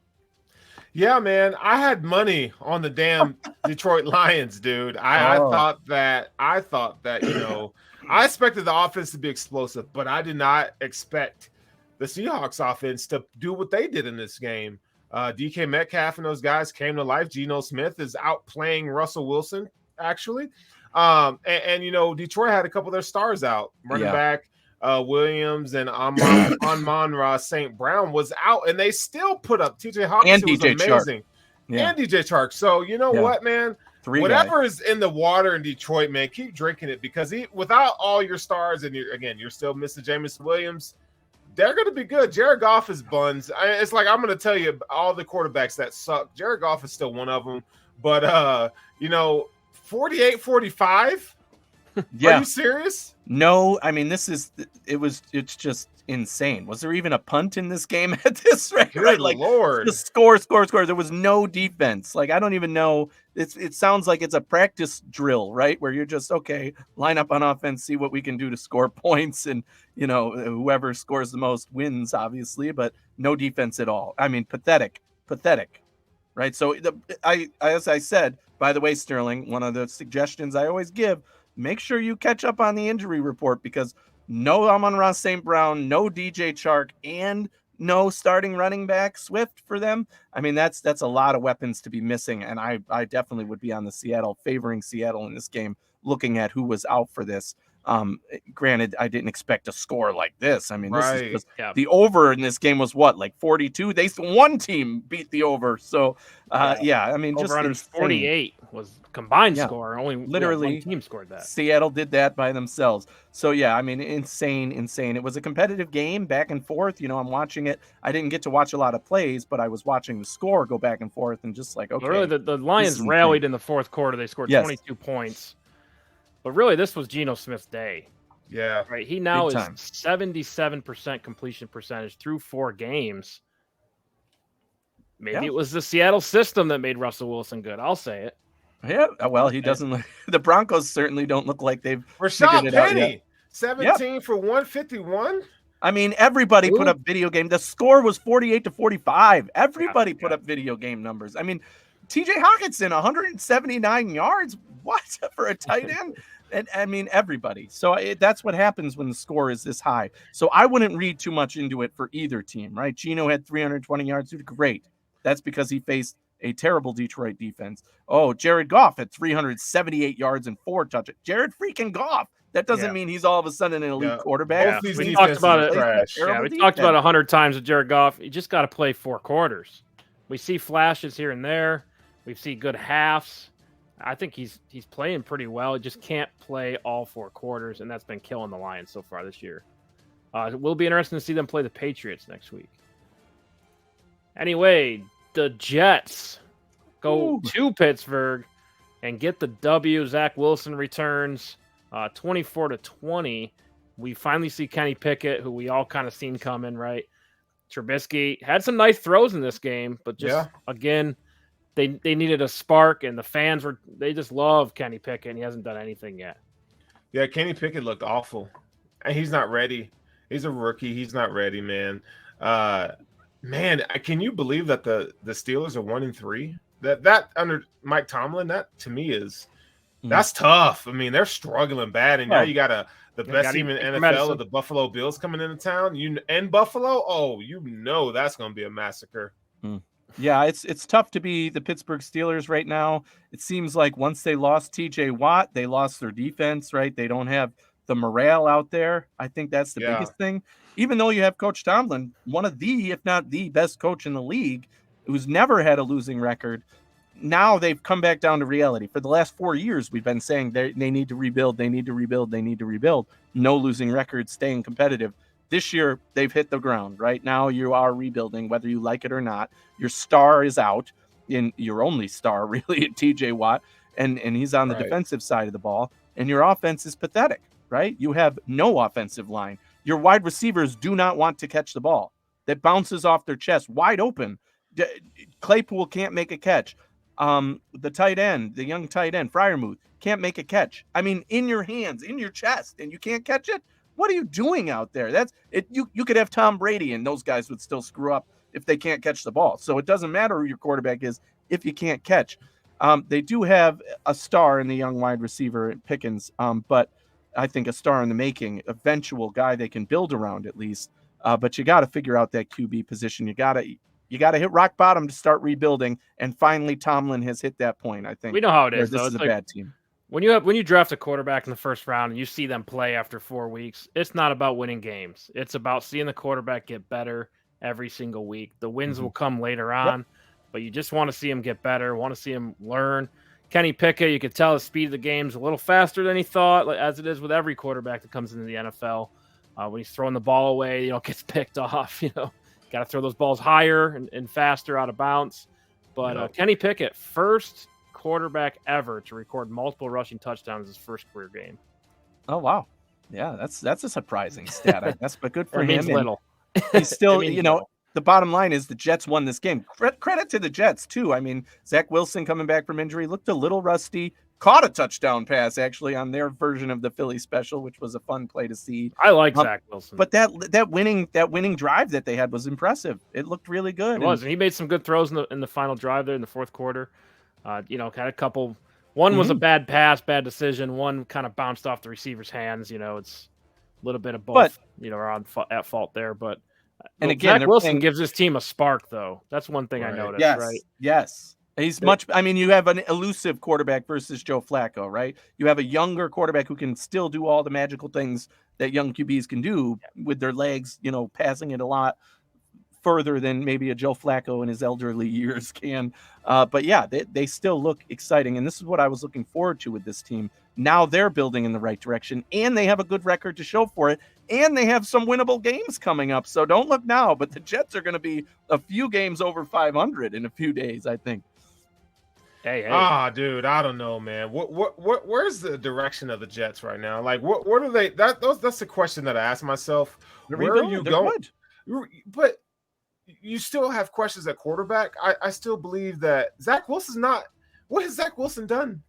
Yeah, man. I had money on the damn Detroit Lions, dude. I thought that, I expected the offense to be explosive, but I did not expect the Seahawks offense to do what they did in this game. DK Metcalf and those guys came to life. Geno Smith is outplaying Russell Wilson, actually. And Detroit had a couple of their stars out. Running back Williams and Amon-Ra St. Brown was out, and they still put up. TJ Hawkins was amazing. And DJ Chark. So you know what, man? Whatever is in the water in Detroit, man, keep drinking it, because without all your stars, and you're still missing Jameson Williams, they're going to be good. Jared Goff is buns. It's like, I'm going to tell you all the quarterbacks that suck. Jared Goff is still one of them. But, 48-45? Yeah. Are you serious? No, I mean, it's just insane. Was there even a punt in this game at this rate? Good Lord. Just score. There was no defense. Like, I don't even know. It sounds like it's a practice drill, right? Where you're just, okay, line up on offense, see what we can do to score points. And, whoever scores the most wins, obviously, but no defense at all. I mean, pathetic, right? So as I said, by the way, Sterling, one of the suggestions I always give, make sure you catch up on the injury report, because no Amon-Ra St. Brown, no DJ Chark, and no starting running back Swift for them. I mean, that's a lot of weapons to be missing, and I definitely would be on the favoring Seattle in this game, looking at who was out for this. Granted, I didn't expect a score like this. I mean, the over in this game was what, like 42? One team beat the over. So, I mean, over just 48 was combined score. Only literally one team scored that. Seattle did that by themselves. So, I mean, insane. It was a competitive game, back and forth. I'm watching it. I didn't get to watch a lot of plays, but I was watching the score go back and forth, and just like, okay. Really, the Lions rallied in the fourth quarter. They scored 22 points. But really, this was Geno Smith's day. Yeah. Right. He now is 77% completion percentage through 4 games. Maybe it was the Seattle system that made Russell Wilson good. I'll say it. Yeah. Well, he doesn't. The Broncos certainly don't look like they've Rashad Penny, 17 for 151. I mean, everybody put up video game. The score was 48-45. Everybody put up video game numbers. I mean, TJ Hawkinson, 179 yards. What for a tight end? And I mean, everybody. So that's what happens when the score is this high. So I wouldn't read too much into it for either team, right? Geno had 320 yards. Great. That's because he faced a terrible Detroit defense. Oh, Jared Goff had 378 yards and 4 touchdowns. Jared freaking Goff. That doesn't mean he's all of a sudden an elite quarterback. We talked about it. We talked about 100 times with Jared Goff. You just got to play 4 quarters. We see flashes here and there. We see good halves. I think he's playing pretty well. He just can't play all 4 quarters, and that's been killing the Lions so far this year. It will be interesting to see them play the Patriots next week. Anyway, the Jets go to Pittsburgh and get the W. Zach Wilson returns 24-20. We finally see Kenny Pickett, who we all kind of seen coming, right? Trubisky had some nice throws in this game, but just again, they needed a spark, and the fans they just love Kenny Pickett, and he hasn't done anything yet. Yeah, Kenny Pickett looked awful, and he's not ready. He's a rookie. He's not ready, man. Man, can you believe that the Steelers are 1-3? That under Mike Tomlin, that to me that's tough. I mean, they're struggling bad, and now you got the best team in the NFL of the Buffalo Bills coming into town. And Buffalo, that's going to be a massacre. Yeah, it's tough to be the Pittsburgh Steelers right now. It seems like once they lost TJ Watt, they lost their defense, right? They don't have the morale out there. I think that's the biggest thing. Even though you have Coach Tomlin, one of the, if not the best coach in the league, who's never had a losing record, now they've come back down to reality. For the last 4 years, we've been saying they need to rebuild, they need to rebuild, they need to rebuild. No losing records, staying competitive. This year, they've hit the ground. Right now, you are rebuilding, whether you like it or not. Your star is out, in your only star, really, TJ Watt, and he's on the defensive side of the ball, and your offense is pathetic, right? You have no offensive line. Your wide receivers do not want to catch the ball. That bounces off their chest, wide open. Claypool can't make a catch. The tight end, the young tight end, Fryermuth, can't make a catch. I mean, in your hands, in your chest, and you can't catch it? What are you doing out there? That's it. You could have Tom Brady, and those guys would still screw up if they can't catch the ball. So it doesn't matter who your quarterback is if you can't catch. They do have a star in the young wide receiver Pickens, but I think a star in the making, eventual guy they can build around at least. But you got to figure out that QB position. You got to hit rock bottom to start rebuilding. And finally, Tomlin has hit that point. I think we know how it is. This though. is it's a bad team. When you draft a quarterback in the first round and you see them play after 4 weeks, it's not about winning games. It's about seeing the quarterback get better every single week. The wins will come later on, but you just want to see him get better, want to see him learn. Kenny Pickett, you could tell the speed of the game's a little faster than he thought, as it is with every quarterback that comes into the NFL. When he's throwing the ball away, gets picked off, got to throw those balls higher and faster out of bounds. But Kenny Pickett, first quarterback ever to record multiple rushing touchdowns his first career game. Oh, wow. Yeah, that's a surprising stat, I guess, but good for him. Means little. He's still, the bottom line is the Jets won this game. Credit to the Jets, too. I mean, Zach Wilson coming back from injury looked a little rusty. Caught a touchdown pass, actually, on their version of the Philly special, which was a fun play to see. I like Zach Wilson. But that winning drive that they had was impressive. It looked really good. It was, and he made some good throws in the final drive there in the fourth quarter. Had a couple. One was a bad pass, bad decision. One kind of bounced off the receiver's hands. It's a little bit of both. Are at fault there. But and again, Zach Wilson gives his team a spark, though. That's one thing I noticed. Yes, right? Yes. He's much. I mean, you have an elusive quarterback versus Joe Flacco, right? You have a younger quarterback who can still do all the magical things that young QBs can do with their legs. Passing it a lot further than maybe a Joe Flacco in his elderly years can. But yeah, they still look exciting. And this is what I was looking forward to with this team. Now they're building in the right direction, and they have a good record to show for it. And they have some winnable games coming up. So don't look now, but the Jets are going to be a few games over 500 in a few days, I think. Hey. Dude, I don't know, man. Where's the direction of the Jets right now? Like, what are they? That's the question that I ask myself. Where are you going? But you still have questions at quarterback. I still believe that Zach Wilson's not. What has Zach Wilson done?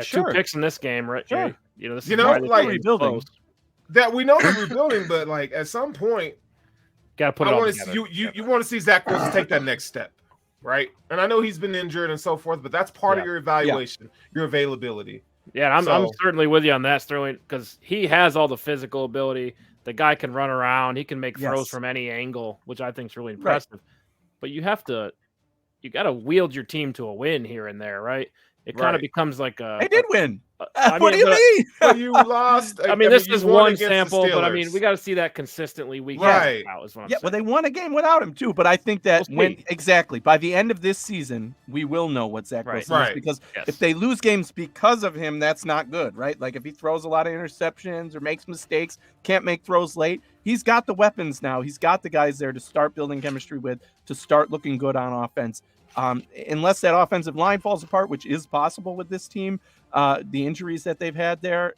Two picks in this game, right? Sure. This is like rebuilding. That we know they're rebuilding, but like at some point, got to put it all together. You want to see Zach Wilson take that next step, right? And I know he's been injured and so forth, but that's part of your evaluation, your availability. Yeah, I'm certainly with you on that, Sterling, because he has all the physical ability. The guy can run around. He can make throws from any angle, which I think is really impressive. Right. But you got to wield your team to a win here and there, right? It kind of becomes like they did win. What do you mean? But you lost. This is one sample, but we got to see that consistently week in out. Is what I'm saying. Well, they won a game without him too. But I think that by the end of this season, we will know what Zach Wilson is, because if they lose games because of him, that's not good, right? Like if he throws a lot of interceptions or makes mistakes, can't make throws late. He's got the weapons now. He's got the guys there to start building chemistry with, to start looking good on offense. Unless that offensive line falls apart, which is possible with this team, the injuries that they've had there,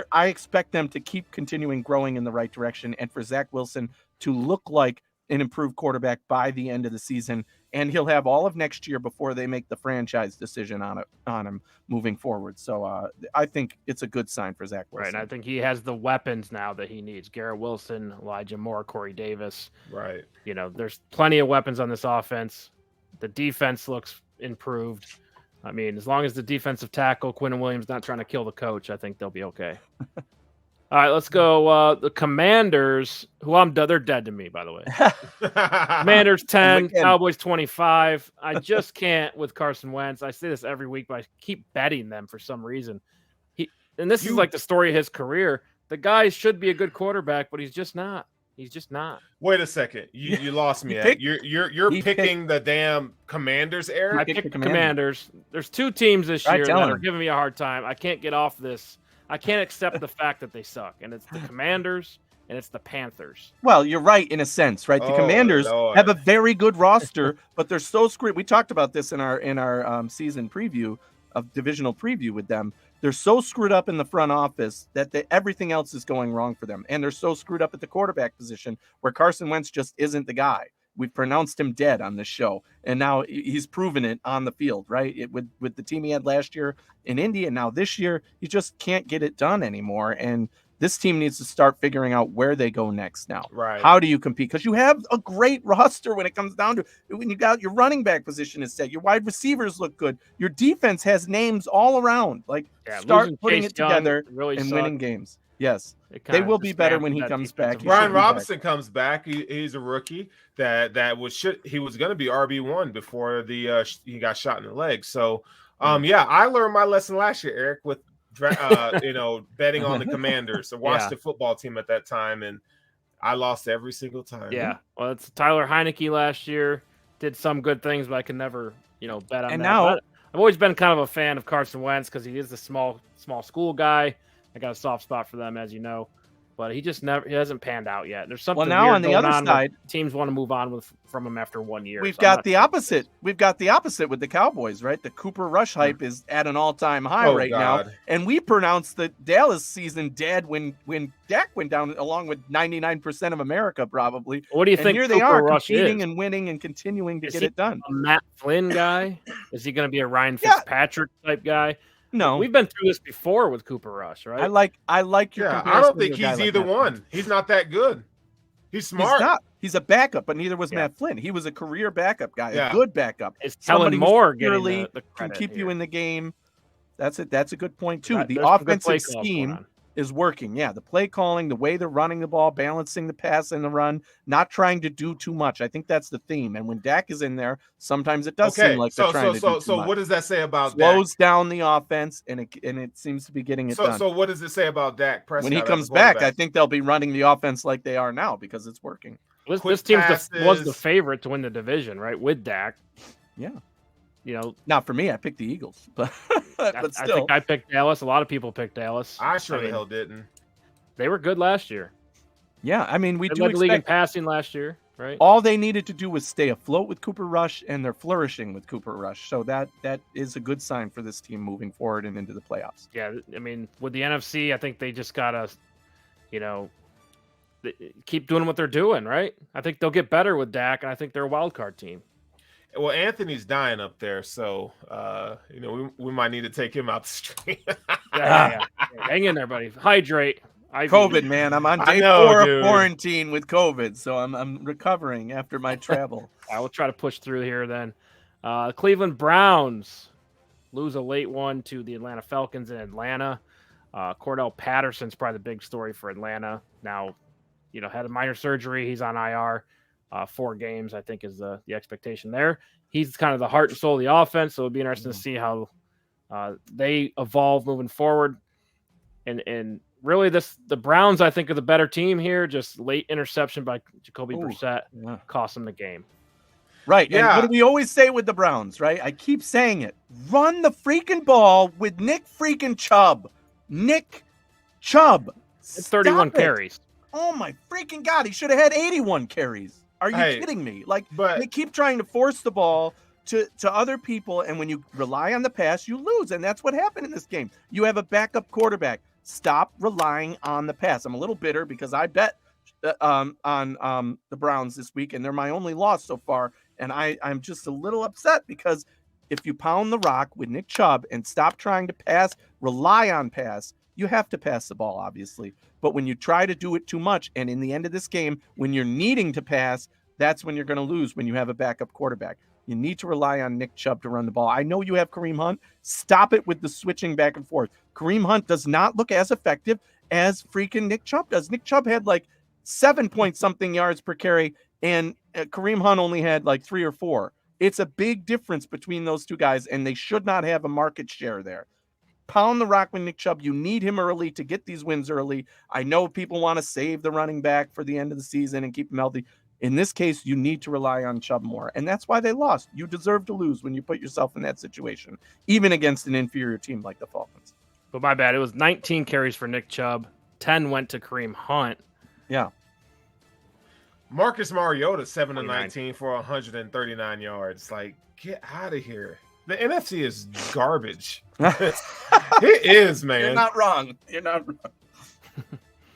I expect them to keep continuing growing in the right direction, and for Zach Wilson to look like an improved quarterback by the end of the season. And he'll have all of next year before they make the franchise decision on him moving forward. So I think it's a good sign for Zach Wilson. Right, and I think he has the weapons now that he needs. Garrett Wilson, Elijah Moore, Corey Davis. Right. There's plenty of weapons on this offense. The defense looks improved. I mean, as long as the defensive tackle, Quinton Williams, not trying to kill the coach, I think they'll be okay. All right, let's go. The Commanders, they're dead to me, by the way. Commanders 10, Cowboys 25. I just can't with Carson Wentz. I say this every week, but I keep betting them for some reason. This is like the story of his career. The guy should be a good quarterback, but he's just not. He's just not. Wait a second. You lost me. You're picking the damn Commanders, Eric? I picked the Commanders. There's two teams this year that are giving me a hard time. I can't get off this. I can't accept the fact that they suck. And it's the Commanders and it's the Panthers. Well, you're right in a sense, right? The Commanders have a very good roster, but they're so screwed. We talked about this in our season preview of divisional preview with them. They're so screwed up in the front office that everything else is going wrong for them. And they're so screwed up at the quarterback position where Carson Wentz just isn't the guy. We've pronounced him dead on this show, and now he's proven it on the field, right? With the team he had last year in Indy, and now this year, he just can't get it done anymore. And this team needs to start figuring out where they go next now. Right. How do you compete? Because you have a great roster when it comes down to when you got your running back position is set, your wide receivers look good, your defense has names all around. Like, start putting it together and winning games. Yes, they will be better when he comes back. Brian Robinson comes back. He's a rookie that was he was going to be RB1 before he got shot in the leg. So, I learned my lesson last year, Eric, with betting on the Commanders. I watched the football team at that time, and I lost every single time. Yeah, well, it's Tyler Heineke last year did some good things, but I can never bet on and that. Now but I've always been kind of a fan of Carson Wentz because he is a small school guy. I got a soft spot for them, as you know, but he hasn't panned out yet. There's something now weird on the going other side, teams want to move on from him after 1 year. We've got the opposite. We've got the opposite with the Cowboys, right? The Cooper Rush hype is at an all-time high now, and we pronounced the Dallas season dead when Dak went down, along with 99% of America probably. What do you think? Here they are competing and winning and continuing to get it done. A Matt Flynn guy? Is he going to be a Ryan Fitzpatrick type guy? No, we've been through this before with Cooper Rush, right? I like your. I don't think he's either one. He's not that good. He's smart. He's not. He's a backup, but neither was Matt Flynn. He was a career backup guy, a good backup. It's Kellen Moore getting the can keep here. You in the game. That's it. That's a good point too. The offensive scheme is working. Yeah, the play calling, the way they're running the ball, balancing the pass and the run, not trying to do too much. I think that's the theme. And when Dak is in there, sometimes it does seem like they're trying to do too much. So what does that say about Slows Dak? Down the offense, and it seems to be getting it done. So what does it say about Dak Prescott? When he comes back, I think they'll be running the offense like they are now because it's working. This team was the favorite to win the division, right? With Dak. Yeah. Not for me. I picked the Eagles, but still. I think I picked Dallas. A lot of people picked Dallas. I sure the hell didn't. They were good last year. Yeah, I mean, we led the league in passing last year, right? All they needed to do was stay afloat with Cooper Rush, and they're flourishing with Cooper Rush. So that is a good sign for this team moving forward and into the playoffs. Yeah, I mean, with the NFC, I think they just gotta, keep doing what they're doing, right? I think they'll get better with Dak, and I think they're a wild card team. Well, Anthony's dying up there, so we might need to take him out the stream. Yeah. Hang in there, buddy. Hydrate. COVID, man. I'm on day 4 of quarantine with COVID, so I'm recovering after my travel. I will try to push through here then. Cleveland Browns lose a late one to the Atlanta Falcons in Atlanta. Cordell Patterson's probably the big story for Atlanta. Now, had a minor surgery. He's on IR. 4 games, I think, is the expectation there. He's kind of the heart and soul of the offense, so it'll be interesting to see how they evolve moving forward. And really, the Browns, I think, are the better team here. Just late interception by Jacoby Brissett cost them the game. Right. Yeah. And what do we always say with the Browns, right? I keep saying it. Run the freaking ball with Nick freaking Chubb. Nick Chubb. 31 carries. Oh, my freaking God. He should have had 81 carries. Are you kidding me? They keep trying to force the ball to other people, and when you rely on the pass, you lose, and that's what happened in this game. You have a backup quarterback. Stop relying on the pass. I'm a little bitter because I bet on the Browns this week, and they're my only loss so far, and I'm just a little upset because if you pound the rock with Nick Chubb and stop trying to rely on pass, you have to pass the ball, obviously. But when you try to do it too much, and in the end of this game, when you're needing to pass, that's when you're going to lose when you have a backup quarterback. You need to rely on Nick Chubb to run the ball. I know you have Kareem Hunt. Stop it with the switching back and forth. Kareem Hunt does not look as effective as freaking Nick Chubb does. Nick Chubb had 7-point-something yards per carry, and Kareem Hunt only had 3 or 4. It's a big difference between those two guys, and they should not have a market share there. Pound the rock with Nick Chubb. You need him early to get these wins early. I know people want to save the running back for the end of the season and keep him healthy. In this case, you need to rely on Chubb more, and that's why they lost. You deserve to lose when you put yourself in that situation, even against an inferior team like the Falcons. But my bad. It was 19 carries for Nick Chubb. 10 went to Kareem Hunt. Yeah. Marcus Mariota, 7 of 19 for 139 yards. Get out of here. The NFC is garbage. It is, man. You're not wrong.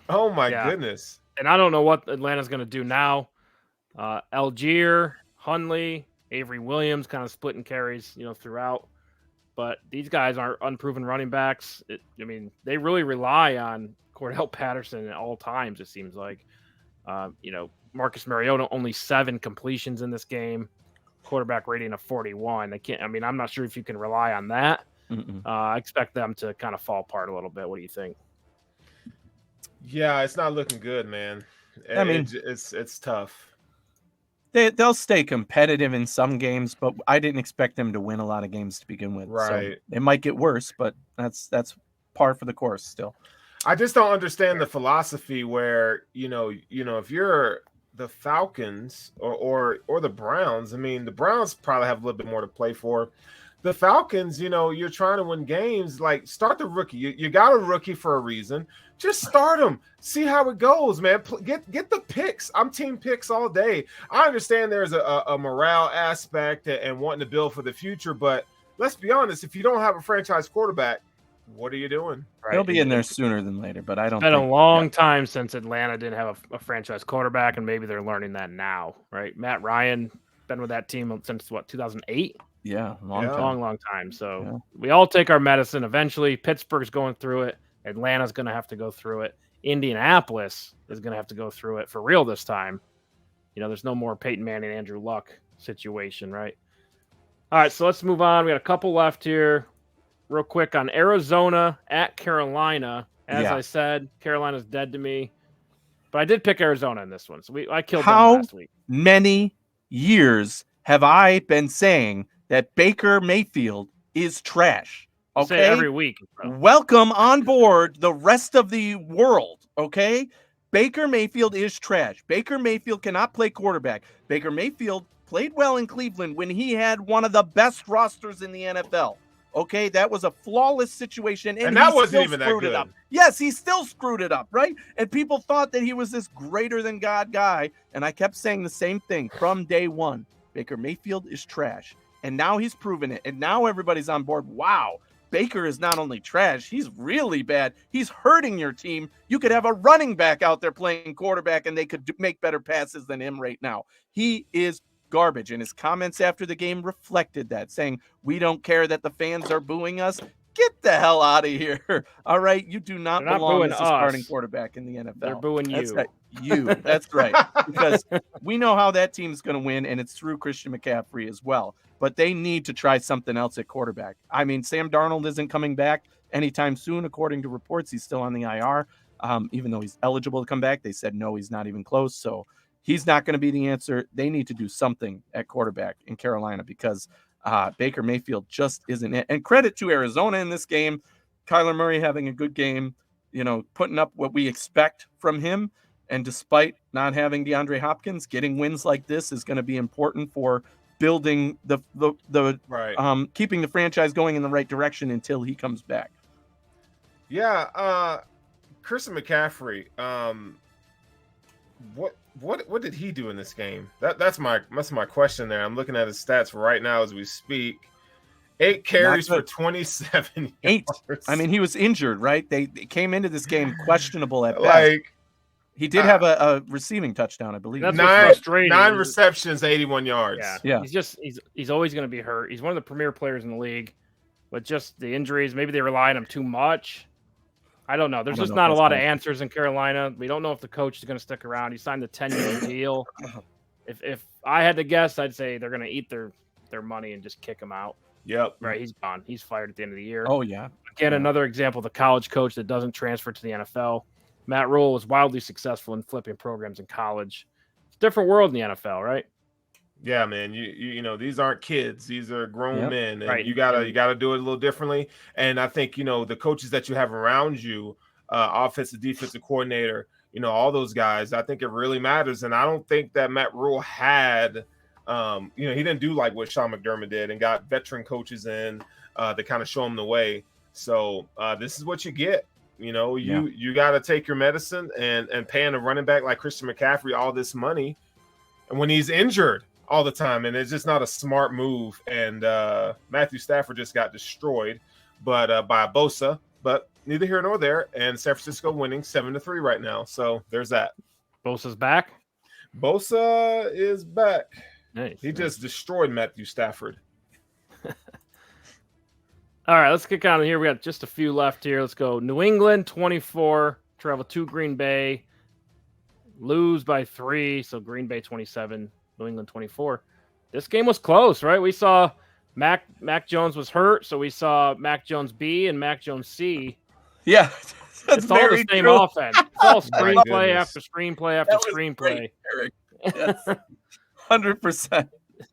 Oh, my goodness. And I don't know what Atlanta's going to do now. Algier, Hunley, Avery Williams kind of splitting carries, throughout. But these guys are unproven running backs. They really rely on Cordell Patterson at all times, it seems like. Marcus Mariota, only 7 completions in this game, quarterback rating of 41. I'm not sure if you can rely on that. I expect them to kind of fall apart a little bit. What do you think? Yeah, it's not looking good, man. It's tough. They'll stay competitive in some games, but I didn't expect them to win a lot of games to begin with. Right. So it might get worse, but that's par for the course still. I just don't understand the philosophy where, if you're the Falcons or the Browns, the Browns probably have a little bit more to play for. The Falcons, you're trying to win games, like start the rookie. You got a rookie for a reason. Just start him. See how it goes, man. Get the picks. I'm team picks all day. I understand there's a morale aspect and wanting to build for the future, but let's be honest, if you don't have a franchise quarterback, what are you doing? Right. He'll be in there sooner than later, but I don't. It's been a long time since Atlanta didn't have a franchise quarterback, and maybe they're learning that now, right? Matt Ryan been with that team since 2008. Yeah, long time. So we all take our medicine. Eventually, Pittsburgh's going through it. Atlanta's going to have to go through it. Indianapolis is going to have to go through it for real this time. There's no more Peyton Manning, Andrew Luck situation, right? All right, so let's move on. We got a couple left here. Real quick on Arizona at Carolina. As I said, Carolina's dead to me. But I did pick Arizona in this one. So I killed them last week. How many years have I been saying that Baker Mayfield is trash? Okay, say it every week. Bro. Welcome on board the rest of the world. Okay, Baker Mayfield is trash. Baker Mayfield cannot play quarterback. Baker Mayfield played well in Cleveland when he had one of the best rosters in the NFL. Okay, that was a flawless situation, and that wasn't even that good. Yes, he still screwed it up, right? And people thought that he was this greater than God guy, and I kept saying the same thing from day one. Baker Mayfield is trash, and now he's proven it, and now everybody's on board. Wow, Baker is not only trash, he's really bad. He's hurting your team. You could have a running back out there playing quarterback, and they could make better passes than him right now. He is garbage, and his comments after the game reflected that, saying, "We don't care that the fans are booing us. Get the hell out of here." All right, you do not belong as a starting quarterback in the NFL. They're booing you. That's right. Because we know how that team's going to win, and it's through Christian McCaffrey as well. But they need to try something else at quarterback. Sam Darnold isn't coming back anytime soon, according to reports. He's still on the IR, even though he's eligible to come back. They said no, he's not even close. So he's not going to be the answer. They need to do something at quarterback in Carolina because Baker Mayfield just isn't it. And credit to Arizona in this game. Kyler Murray having a good game, putting up what we expect from him. And despite not having DeAndre Hopkins, getting wins like this is going to be important for building the keeping the franchise going in the right direction until he comes back. Yeah, Christian McCaffrey. What did he do in this game? That's my question there. I'm looking at his stats right now as we speak. 8 carries for 27 yards. He was injured, right? They came into this game questionable at best. He did have a receiving touchdown, I believe. That's 9 receptions, 81 yards. Yeah. He's always going to be hurt. He's one of the premier players in the league, but just the injuries, maybe they rely on him too much. I don't know. There's just not a lot of answers in Carolina. We don't know if the coach is going to stick around. He signed a 10-year deal. If I had to guess, I'd say they're going to eat their money and just kick him out. Yep. Right. He's gone. He's fired at the end of the year. Oh, yeah. Again, another example of the college coach that doesn't transfer to the NFL. Matt Rule was wildly successful in flipping programs in college. It's a different world in the NFL, right? Yeah, man. You these aren't kids; these are grown men, and you gotta do it a little differently. And I think the coaches that you have around you, offensive, defensive coordinator, all those guys. I think it really matters. And I don't think that Matt Rule had, he didn't do like what Sean McDermott did and got veteran coaches in to kind of show him the way. So this is what you get. You got to take your medicine and paying a running back like Christian McCaffrey all this money, and when he's injured all the time, and it's just not a smart move. And Matthew Stafford just got destroyed, by Bosa. But neither here nor there. And San Francisco winning 7-3 right now. So there's that. Bosa's back. Bosa is back. Nice. He just destroyed Matthew Stafford. All right, let's kick on here. We got just a few left here. Let's go. New England 24, travel to Green Bay, lose by 3. So Green Bay 27, New England 24. This game was close, right? We saw Mac Jones was hurt, so we saw Mac Jones B and Mac Jones C. Yeah, it's all the same offense. It's all screenplay after screenplay after screenplay. Yes, 100%.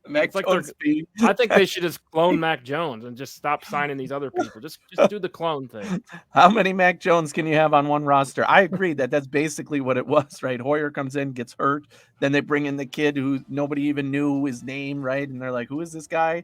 Mac like Jones speed. I think they should just clone Mac Jones and just stop signing these other people. Just do the clone thing. How many Mac Jones can you have on one roster? I agree that's basically what it was, right? Hoyer comes in, gets hurt. Then they bring in the kid who nobody even knew his name, right? And they're like, who is this guy?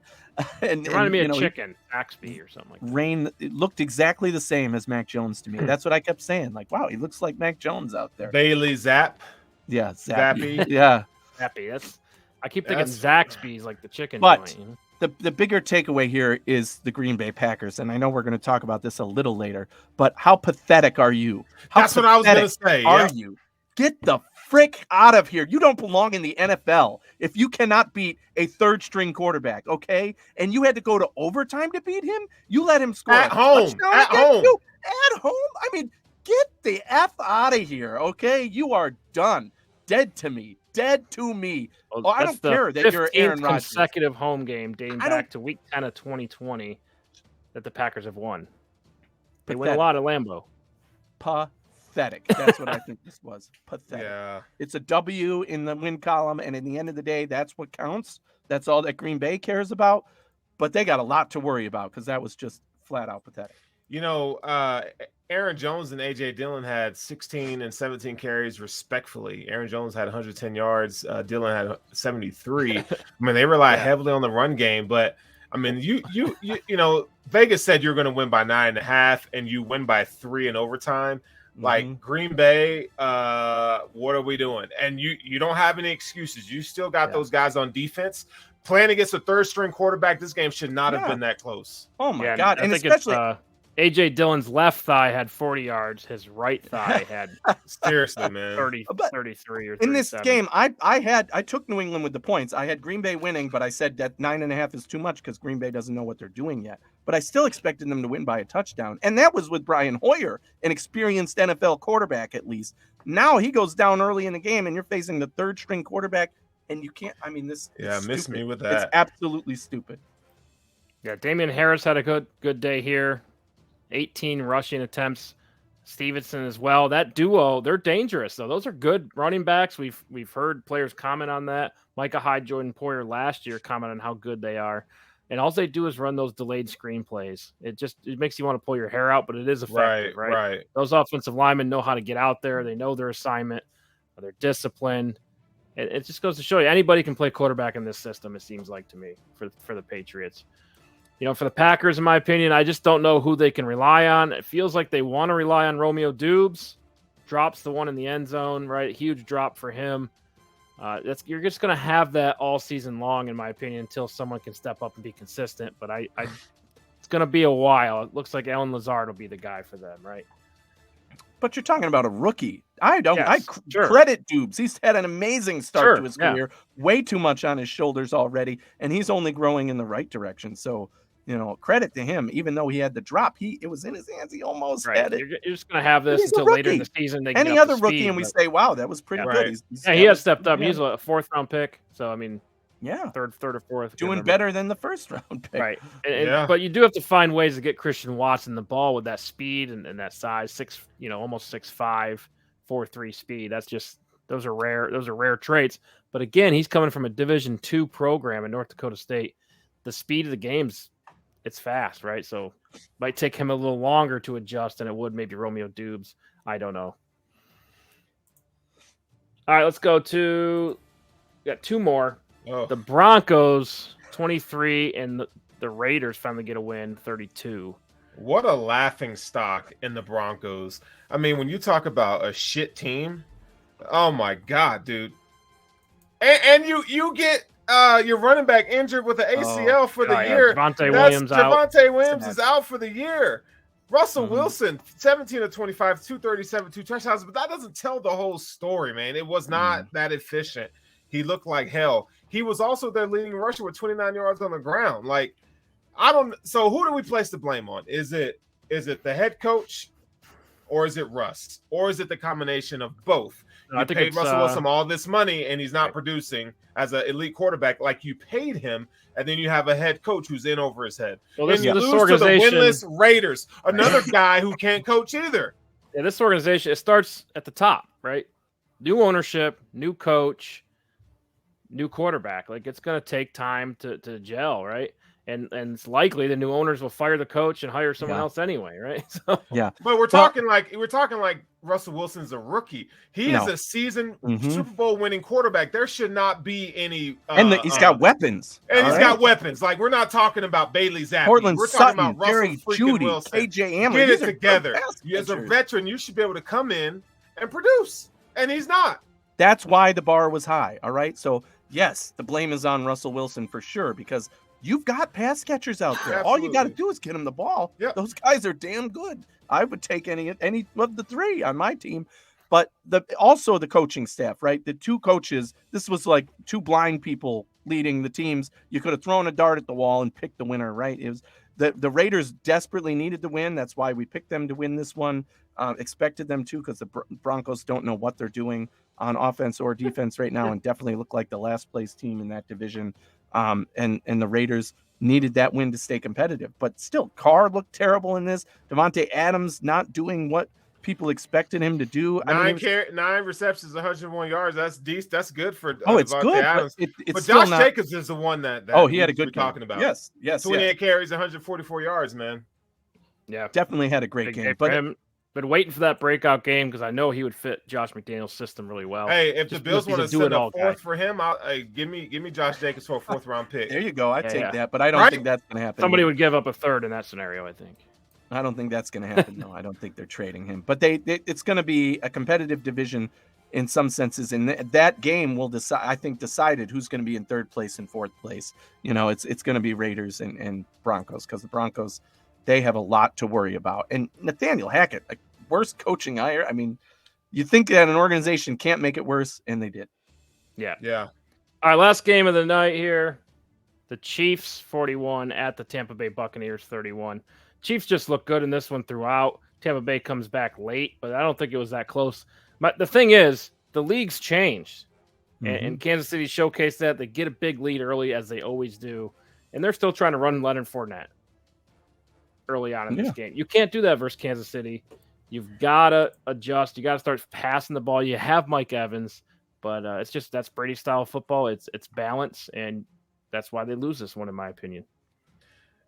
And reminded me of Chicken, Axby or something like that. Rain, it looked exactly the same as Mac Jones to me. That's what I kept saying. Like, wow, he looks like Mac Jones out there. Bailey Zapp. Yeah, Zappy. Yeah. Zappy. I keep thinking Zaxby's like the chicken but joint. You know? The bigger takeaway here is the Green Bay Packers, and I know we're going to talk about this a little later, but how pathetic are you? That's what I was going to say. Are you? Get the frick out of here. You don't belong in the NFL if you cannot beat a third-string quarterback, okay? And you had to go to overtime to beat him? You let him score at home. At home. At home? I mean, get the F out of here, okay? You are done. Dead to me. Dead to me. Well, I don't care that you're Aaron Rodgers. Consecutive home game dating back to week 10 of 2020 that the Packers have won. They win a lot at Lambeau. Pathetic. That's what I think this was. Pathetic. Yeah. It's a W in the win column, and in the end of the day, that's what counts. That's all that Green Bay cares about. But they got a lot to worry about because that was just flat out pathetic. You know, Aaron Jones and A.J. Dillon had 16 and 17 carries respectfully. Aaron Jones had 110 yards. Dillon had 73. I mean, they rely heavily on the run game. But, I mean, you know, Vegas said you're going to win by 9.5, and you win by 3 in overtime. Like, Green Bay, what are we doing? And you don't have any excuses. You still got those guys on defense. Playing against a third-string quarterback, this game should not have been that close. Oh, my God. And especially A.J. Dillon's left thigh had 40 yards. His right thigh had seriously, man, 33 or 37. In this game, I took New England with the points. I had Green Bay winning, but I said that 9.5 is too much because Green Bay doesn't know what they're doing yet. But I still expected them to win by a touchdown. And that was with Brian Hoyer, an experienced NFL quarterback at least. Now he goes down early in the game and you're facing the third string quarterback and you can't, I mean, this is miss stupid. Me with that. It's absolutely stupid. Yeah, Damian Harris had a good day here. 18 rushing attempts. Stevenson as well. That duo, they're dangerous though. Those are good running backs. We've heard players comment on that. Micah Hyde, Jordan Poyer last year commented on how good they are. And all they do is run those delayed screen plays. It makes you want to pull your hair out, but it is effective, right? Those offensive linemen know how to get out there. They know their assignment. They're disciplined. It just goes to show you anybody can play quarterback in this system, it seems like to me, for the Patriots. You know, for the Packers, in my opinion, I just don't know who they can rely on. It feels like they want to rely on Romeo Dubes. Drops the one in the end zone, right? Huge drop for him. You're just going to have that all season long, in my opinion, until someone can step up and be consistent. But it's going to be a while. It looks like Alan Lazard will be the guy for them, right? But you're talking about a rookie. I credit Dubes. He's had an amazing start to his career. Way too much on his shoulders already, and he's only growing in the right direction. So, you know, credit to him. Even though he had the drop, it was in his hands. He almost had it. You're just going to have this until later in the season. Any other rookie, and we say, "Wow, that was pretty good." He has stepped up. He's a 4th round pick. So I mean, third or fourth, doing better than the 1st round pick, right? But you do have to find ways to get Christian Watson the ball with that speed and that size. Almost 6'5", 4.3 speed. Those are rare. Those are rare traits. But again, he's coming from a Division II program in North Dakota State. The speed of the game's it's fast, right? So might take him a little longer to adjust than it would maybe Romeo Dubes. I don't know. All right, let's go to – got 2 more. Oh. The Broncos, 23, and the Raiders finally get a win, 32. What a laughing stock in the Broncos. I mean, when you talk about a shit team, oh, my God, dude. And you get – your running back injured with the ACL for the year. Javonte Williams is out for the year. Russell Wilson, 17 of 25, 237, 2 touchdowns, but that doesn't tell the whole story, man. It was not that efficient. He looked like hell. He was also their leading rusher with 29 yards on the ground. Like, so who do we place the blame on? Is it the head coach, or is it Russ, or is it the combination of both? You paid Russell Wilson all this money, and he's not producing as an elite quarterback like you paid him, and then you have a head coach who's in over his head. Well, and you lose to the winless Raiders, another guy who can't coach either. Yeah, this organization, it starts at the top, right? New ownership, new coach, new quarterback. Like, it's going to take time to gel, right? And it's likely the new owners will fire the coach and hire someone else anyway, right? So, but we're talking like Russell Wilson's a rookie. He is a seasoned Super Bowl winning quarterback. There should not be any. And he's got weapons. And he's got weapons. Like, we're not talking about Bailey Zappi. Portland We're Sutton, talking about Jerry Russell Jeudy, Wilson. KJ Hamler. Get it together. As a veteran, you should be able to come in and produce. And he's not. That's why the bar was high. All right. So yes, the blame is on Russell Wilson for sure, because you've got pass catchers out there. Absolutely. All you got to do is get him the ball. Yep. Those guys are damn good. I would take any of the three on my team. But also the coaching staff, right? The two coaches, this was like two blind people leading the teams. You could have thrown a dart at the wall and picked the winner, right? It was the Raiders desperately needed to win. That's why we picked them to win this one. Expected them to, because the Broncos don't know what they're doing on offense or defense right now, and definitely look like the last place team in that division. And the Raiders needed that win to stay competitive. But still, Carr looked terrible in this. Devontae Adams not doing what people expected him to do. Nine receptions, 101 yards. That's decent. That's good for it's Devontae good. Adams. But Josh Jacobs is the one that he had a good game. Talking about. Yes. 28 carries, 144 yards, man. Yeah, definitely had a great game. But him. Been waiting for that breakout game because I know he would fit Josh McDaniel's system really well. Hey, if the Bills want to send a fourth for him, give me Josh Jacobs for a fourth round pick. There you go. I take that, but I don't think that's going to happen. Somebody would give up a third in that scenario, I think. I don't think that's going to happen. No, I don't think they're trading him. But it's going to be a competitive division in some senses, and that game will decided who's going to be in third place and fourth place. You know, it's going to be Raiders and Broncos, because the Broncos, they have a lot to worry about. And Nathaniel Hackett, like, worst coaching hire. I mean, you think that an organization can't make it worse, and they did. Yeah. All right, last game of the night here. The Chiefs 41 at the Tampa Bay Buccaneers 31. Chiefs just look good in this one throughout. Tampa Bay comes back late, but I don't think it was that close. But the thing is, the league's changed. And Kansas City showcased that. They get a big lead early, as they always do. And they're still trying to run Leonard Fournette early on in this game. You can't do that versus Kansas City. You've got to adjust. You got to start passing the ball. You have Mike Evans, but that's Brady style football. It's balance, and that's why they lose this one, in my opinion.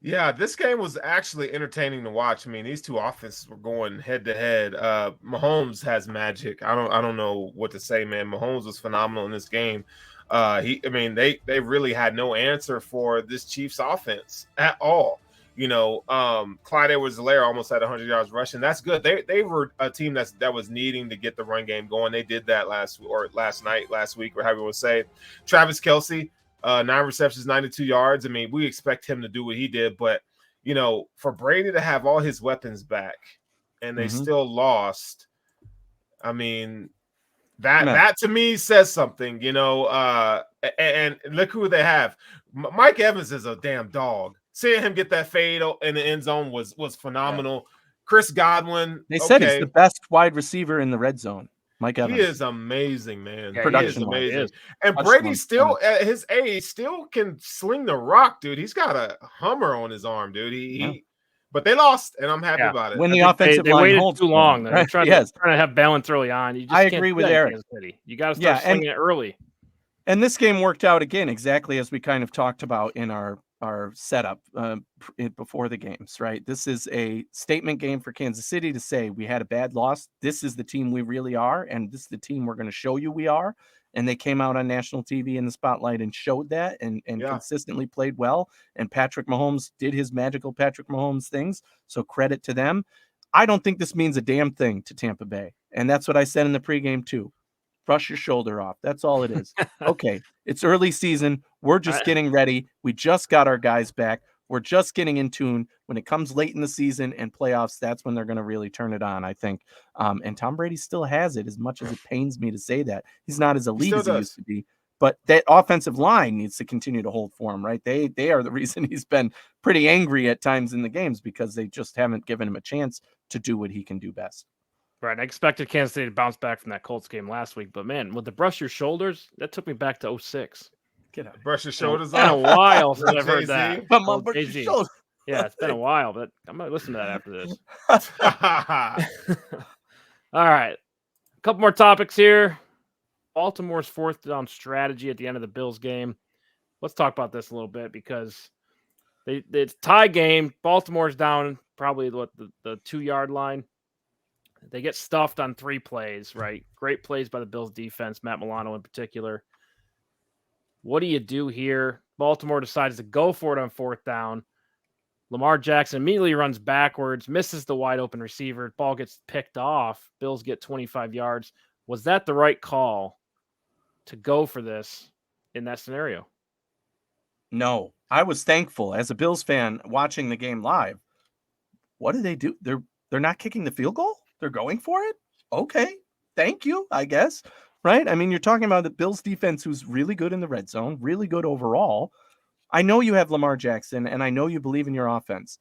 Yeah, this game was actually entertaining to watch. I mean, these two offenses were going head to head. Mahomes has magic. I don't know what to say, man. Mahomes was phenomenal in this game. They really had no answer for this Chiefs offense at all. You know, Clyde Edwards-Helaire almost had 100 yards rushing. That's good. They were a team that was needing to get the run game going. They did that last week, or however you want to say. Travis Kelce, 9 receptions, 92 yards. I mean, we expect him to do what he did, but, you know, for Brady to have all his weapons back and they still lost, I mean, that to me says something, you know, and look who they have. Mike Evans is a damn dog. Seeing him get that fade in the end zone was phenomenal. Yeah. Chris Godwin. They said he's the best wide receiver in the red zone. Mike Evans. He is amazing, man. Yeah, production he is amazing. And Brady still, at his age, still can sling the rock, dude. He's got a Hummer on his arm, dude. But they lost, and I'm happy about it. When the offensive line waited holds too long. They're trying to have balance early on. You just I agree with Eric. You got to start swinging it early. And this game worked out again exactly as we kind of talked about in our setup before the games, right? This is a statement game for Kansas City to say we had a bad loss. This is the team we really are, and this is the team we're going to show you we are. And they came out on national TV in the spotlight and showed that and consistently played well. And Patrick Mahomes did his magical Patrick Mahomes things. So credit to them. I don't think this means a damn thing to Tampa Bay. And that's what I said in the pregame too. Brush your shoulder off. That's all it is. Okay, it's early season. We're just getting ready. We just got our guys back. We're just getting in tune. When it comes late in the season and playoffs, that's when they're going to really turn it on, I think. And Tom Brady still has it, as much as it pains me to say that. He's not as elite as he used to be. But that offensive line needs to continue to hold for him, right? They are the reason he's been pretty angry at times in the games, because they just haven't given him a chance to do what he can do best. Right. I expected Kansas City to bounce back from that Colts game last week, but man, with the brush your shoulders, that took me back to 06. Get out. Brush your shoulders It's been a off. while since I've heard that. Come on, Oh, brush your Jay-Z. shoulders. Yeah, it's been a while, but I'm going to listen to that after this. All right. A couple more topics here. Baltimore's fourth down strategy at the end of the Bills game. Let's talk about this a little bit, because it's a tie game. Baltimore's down probably the 2-yard line. They get stuffed on 3 plays, right? Great plays by the Bills defense, Matt Milano in particular. What do you do here? Baltimore decides to go for it on 4th down. Lamar Jackson immediately runs backwards, misses the wide open receiver. Ball gets picked off. Bills get 25 yards. Was that the right call to go for this in that scenario? No, I was thankful as a Bills fan watching the game live. What do they do? They're not kicking the field goal. They're going for it. Okay. Thank you, I guess. Right. I mean, you're talking about the Bills defense, who's really good in the red zone, really good overall. I know you have Lamar Jackson, and I know you believe in your offense.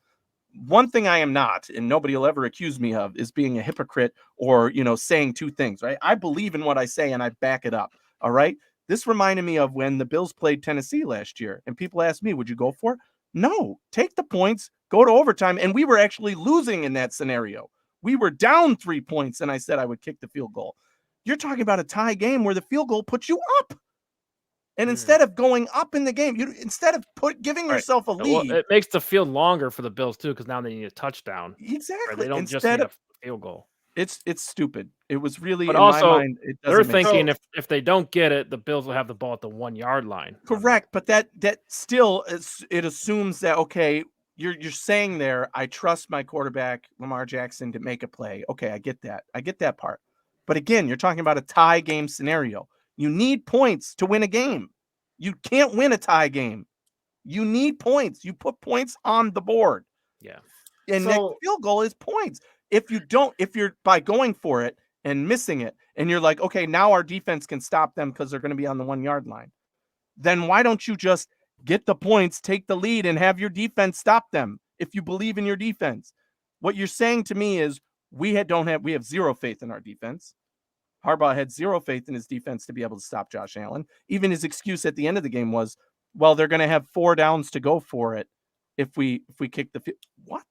One thing I am not, and nobody will ever accuse me of, is being a hypocrite or, saying two things, right? I believe in what I say and I back it up. All right. This reminded me of when the Bills played Tennessee last year, and people asked me, would you go for it? No, take the points, go to overtime. And we were actually losing in that scenario. We were down 3 points, and I said I would kick the field goal. You're talking about a tie game where the field goal puts you up. And instead of going up in the game, instead of giving yourself a lead. Well, it makes the field longer for the Bills, too, because now they need a touchdown. Exactly. Right? They don't just need a field goal. It's stupid. It was really, but in also, my mind, it doesn't they're thinking sense. if they don't get it, the Bills will have the ball at the 1-yard line. Correct. But that still, it assumes that, okay, you're saying there, I trust my quarterback, Lamar Jackson, to make a play. Okay, I get that. I get that part. But again, you're talking about a tie game scenario. You need points to win a game. You can't win a tie game. You need points. You put points on the board. Yeah. And that field goal is points. If you're by going for it and missing it, and you're like, okay, now our defense can stop them because they're going to be on the 1-yard line, then why don't you just get the points, take the lead, and have your defense stop them if you believe in your defense? What you're saying to me is we have zero faith in our defense. Harbaugh had zero faith in his defense to be able to stop Josh Allen. Even his excuse at the end of the game was, well, they're going to have 4 downs to go for it if we kick the field. What?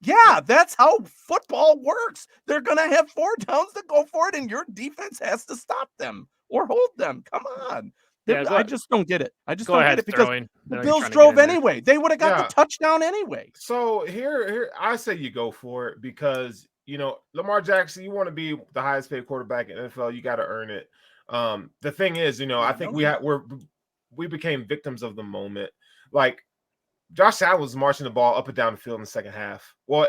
Yeah, that's how football works. They're going to have 4 downs to go for it, and your defense has to stop them or hold them. Come on. Yeah, I just don't get it. I just go don't ahead, get it because Sterling. the Bills drove anyway. They would have got the touchdown anyway. So here I say you go for it because, Lamar Jackson, you want to be the highest paid quarterback in the NFL, you got to earn it. The thing is, I think we became victims of the moment. Like, Josh Allen was marching the ball up and down the field in the second half. Well,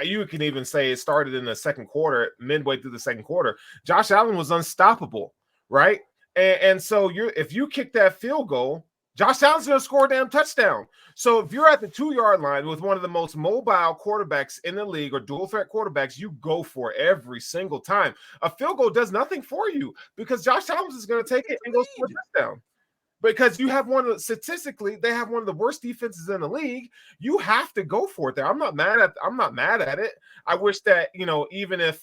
you can even say it started in the second quarter, midway through the second quarter. Josh Allen was unstoppable, right? And so if you kick that field goal, Josh Allen's going to score a damn touchdown. So if you're at the 2-yard line with one of the most mobile quarterbacks in the league or dual threat quarterbacks, you go for it every single time. A field goal does nothing for you because Josh Allen is going to take it and go for a touchdown. Because you have statistically, they have one of the worst defenses in the league. You have to go for it there. I'm not mad at it. I wish that, even if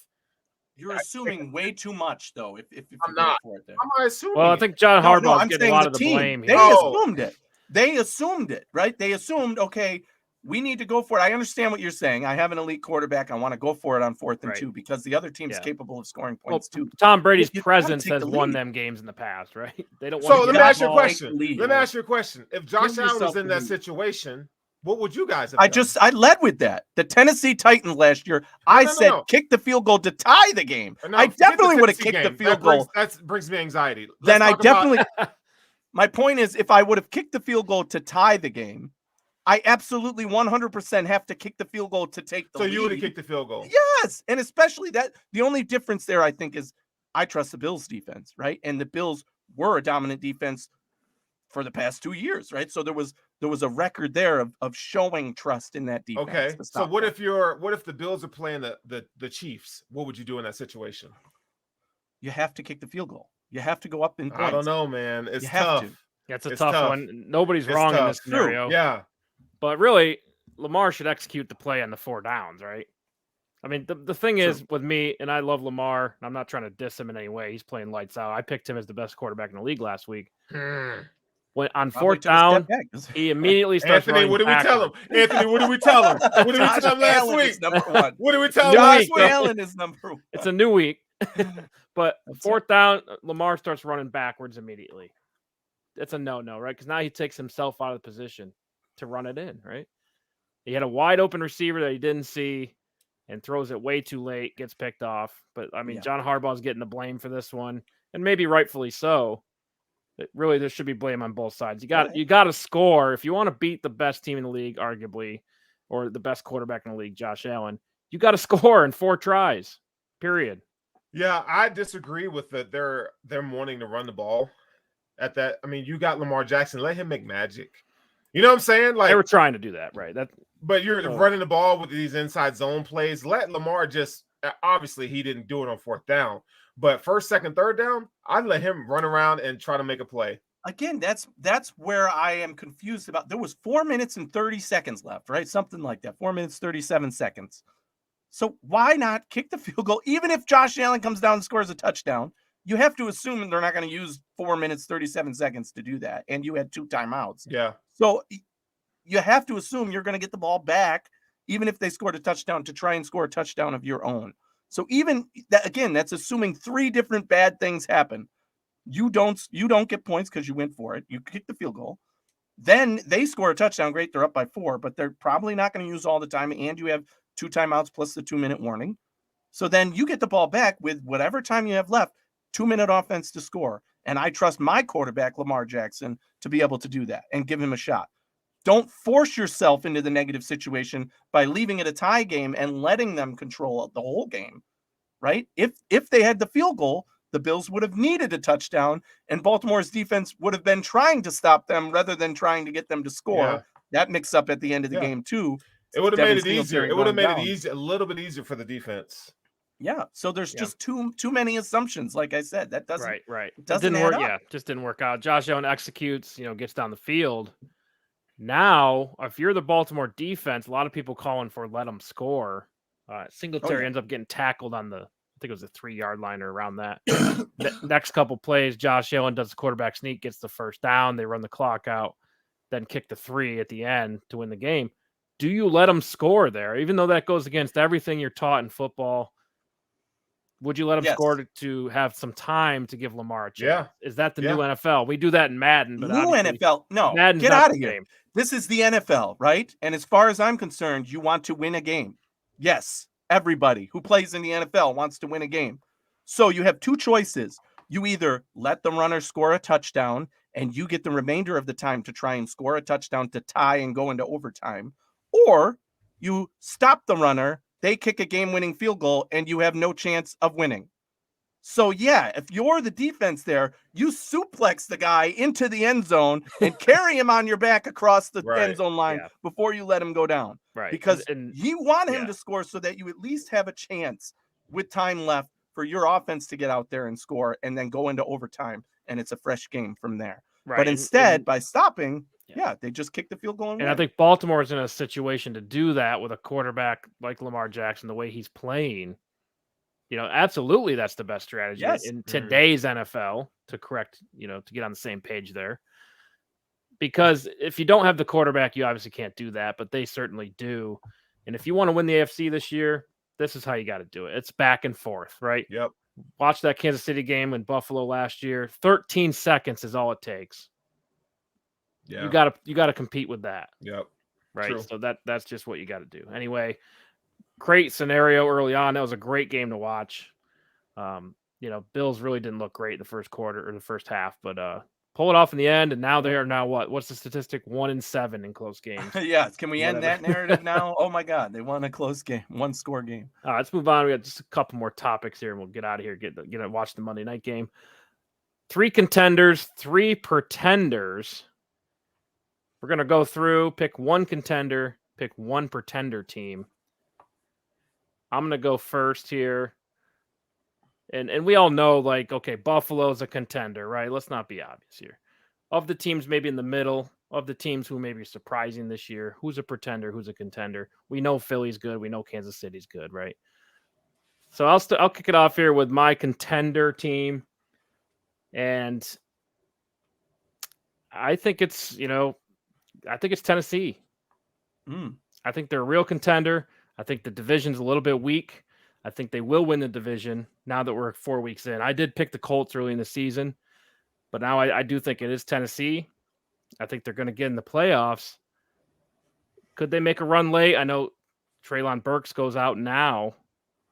you're assuming way too much, though. If I'm not for it there. I'm not assuming. Well, I think John Harbaugh is getting a lot of the blame here. They assumed it, right? They assumed, okay, we need to go for it. I understand what you're saying. I have an elite quarterback. I want to go for it on 4th and 2 because the other team is capable of scoring points too. Tom Brady's presence has won them games in the past, right? They don't. So let me ask you a question. If Josh Allen was in that situation, what would you guys have done? I led with that. The Tennessee Titans last year, I said kick the field goal to tie the game. I definitely would have kicked the field goal. That brings me anxiety. Then I definitely. My point is, if I would have kicked the field goal to tie the game, I absolutely 100% have to kick the field goal to take the lead. So you would have kicked the field goal? Yes, and especially that. The only difference there, I think, is I trust the Bills' defense, right? And the Bills were a dominant defense for the past 2 years, right? So there was a record there of showing trust in that defense. Okay. So what if the Bills are playing the Chiefs? What would you do in that situation? You have to kick the field goal. You have to go up in points. I don't know, man. It's You have tough. to. That's a tough one. Nobody's wrong in this scenario. Yeah. But really, Lamar should execute the play on the 4 downs, right? I mean, the thing is with me, and I love Lamar, and I'm not trying to diss him in any way. He's playing lights out. I picked him as the best quarterback in the league last week. When on Probably 4th down, took a step back. he immediately starts Anthony, running what did we tell him? Anthony, what did we tell him? What did we tell him last Allen week? is number 1. What did we tell him Josh last Josh week? Allen is number 1. It's a new week. But That's 4th down, Lamar starts running backwards immediately. That's a no-no, right? Because now he takes himself out of the position to run it in, right? He had a wide open receiver that he didn't see and throws it way too late, gets picked off. But, I mean, Yeah. John Harbaugh's getting the blame for this one, and maybe rightfully so. But really, there should be blame on both sides. You got to score. If you want to beat the best team in the league, arguably, or the best quarterback in the league, Josh Allen, you got to score in 4 tries, period. Yeah, I disagree with them wanting to run the ball at that. I mean, you got Lamar Jackson. Let him make magic. You know what I'm saying? Like They were trying to do that, right? But you're running the ball with these inside zone plays. Let Lamar just obviously he didn't do it on 4th down, but 1st, 2nd, 3rd down, I'd let him run around and try to make a play. Again, that's where I am confused about. There was 4 minutes and 30 seconds left, right? Something like that. 4 minutes, 37 seconds. So why not kick the field goal? Even if Josh Allen comes down and scores a touchdown, you have to assume they're not going to use 4 minutes, 37 seconds to do that. And you had 2 timeouts. Yeah. So you have to assume you're going to get the ball back, even if they scored a touchdown, to try and score a touchdown of your own. So even that, again, that's assuming 3 different bad things happen. You don't get points because you went for it. You kick the field goal. Then they score a touchdown. Great, they're up by 4, but they're probably not going to use all the time. And you have 2 timeouts plus the 2-minute warning. So then you get the ball back with whatever time you have left, 2-minute offense to score. And I trust my quarterback, Lamar Jackson, to be able to do that and give him a shot. Don't force yourself into the negative situation by leaving it a tie game and letting them control the whole game, right? If they had the field goal, the Bills would have needed a touchdown, and Baltimore's defense would have been trying to stop them rather than trying to get them to score. Yeah. That mix up at the end of the game too. It would have made it easier. It would have made down. it easy, a little bit easier for the defense. Yeah. So there's just too many assumptions. Like I said, that doesn't right. It doesn't didn't add work. up. Yeah, just didn't work out. Josh Allen executes, gets down the field. Now, if you're the Baltimore defense, a lot of people calling for let them score. Singletary ends up getting tackled on I think it was the 3-yard line or around that. The next couple plays, Josh Allen does the quarterback sneak, gets the 1st down. They run the clock out, then kick the 3 at the end to win the game. Do you let them score there? Even though that goes against everything you're taught in football, would you let them score to have some time to give Lamar a chance? Yeah. Is that the new NFL? We do that in Madden. But new NFL. No, Madden's get not out the of here. game. This is the NFL, right? And as far as I'm concerned, you want to win a game. Yes, everybody who plays in the NFL wants to win a game. So you have 2 choices. You either let the runner score a touchdown and you get the remainder of the time to try and score a touchdown to tie and go into overtime, or you stop the runner, they kick a game-winning field goal, and you have no chance of winning. So, yeah, if you're the defense there, you suplex the guy into the end zone and carry him on your back across the end zone line before you let him go down. Right. Because you want him to score so that you at least have a chance with time left for your offense to get out there and score and then go into overtime, and it's a fresh game from there. Right. But instead, by stopping, they just kick the field goal and I think Baltimore is in a situation to do that with a quarterback like Lamar Jackson, the way he's playing. Absolutely that's the best strategy in today's NFL to correct, to get on the same page there. Because if you don't have the quarterback, you obviously can't do that, but they certainly do. And if you want to win the AFC this year, this is how you got to do it. It's back and forth, right? Yep. Watch that Kansas City game in Buffalo last year. 13 seconds is all it takes. Yeah. You gotta compete with that. Yep. Right. True. So that's just what you got to do. Anyway, great scenario early on. That was a great game to watch. Bills really didn't look great in the first quarter or the first half, but pull it off in the end. And now they are what? What's the statistic? 1-7 in close games. Yes. Can we end that narrative now? Oh my God. They won a close game, 1-score game. All right, let's move on. We got just a couple more topics here and we'll get out of here. Get to watch the Monday night game. 3 contenders, 3 pretenders. We're going to go through, pick 1 contender, pick 1 pretender team. I'm going to go first here. And we all know, like, okay, Buffalo's a contender, right? Let's not be obvious here. Of the teams maybe in the middle, of the teams who may be surprising this year, who's a pretender, who's a contender? We know Philly's good. We know Kansas City's good, right? So I'll kick it off here with my contender team. And I think it's, Tennessee. I think they're a real contender. I think the division's a little bit weak. I think they will win the division now that we're 4 weeks in. I did pick the Colts early in the season, but now I do think it is Tennessee. I think they're going to get in the playoffs. Could they make a run late? I know Treylon Burks goes out now,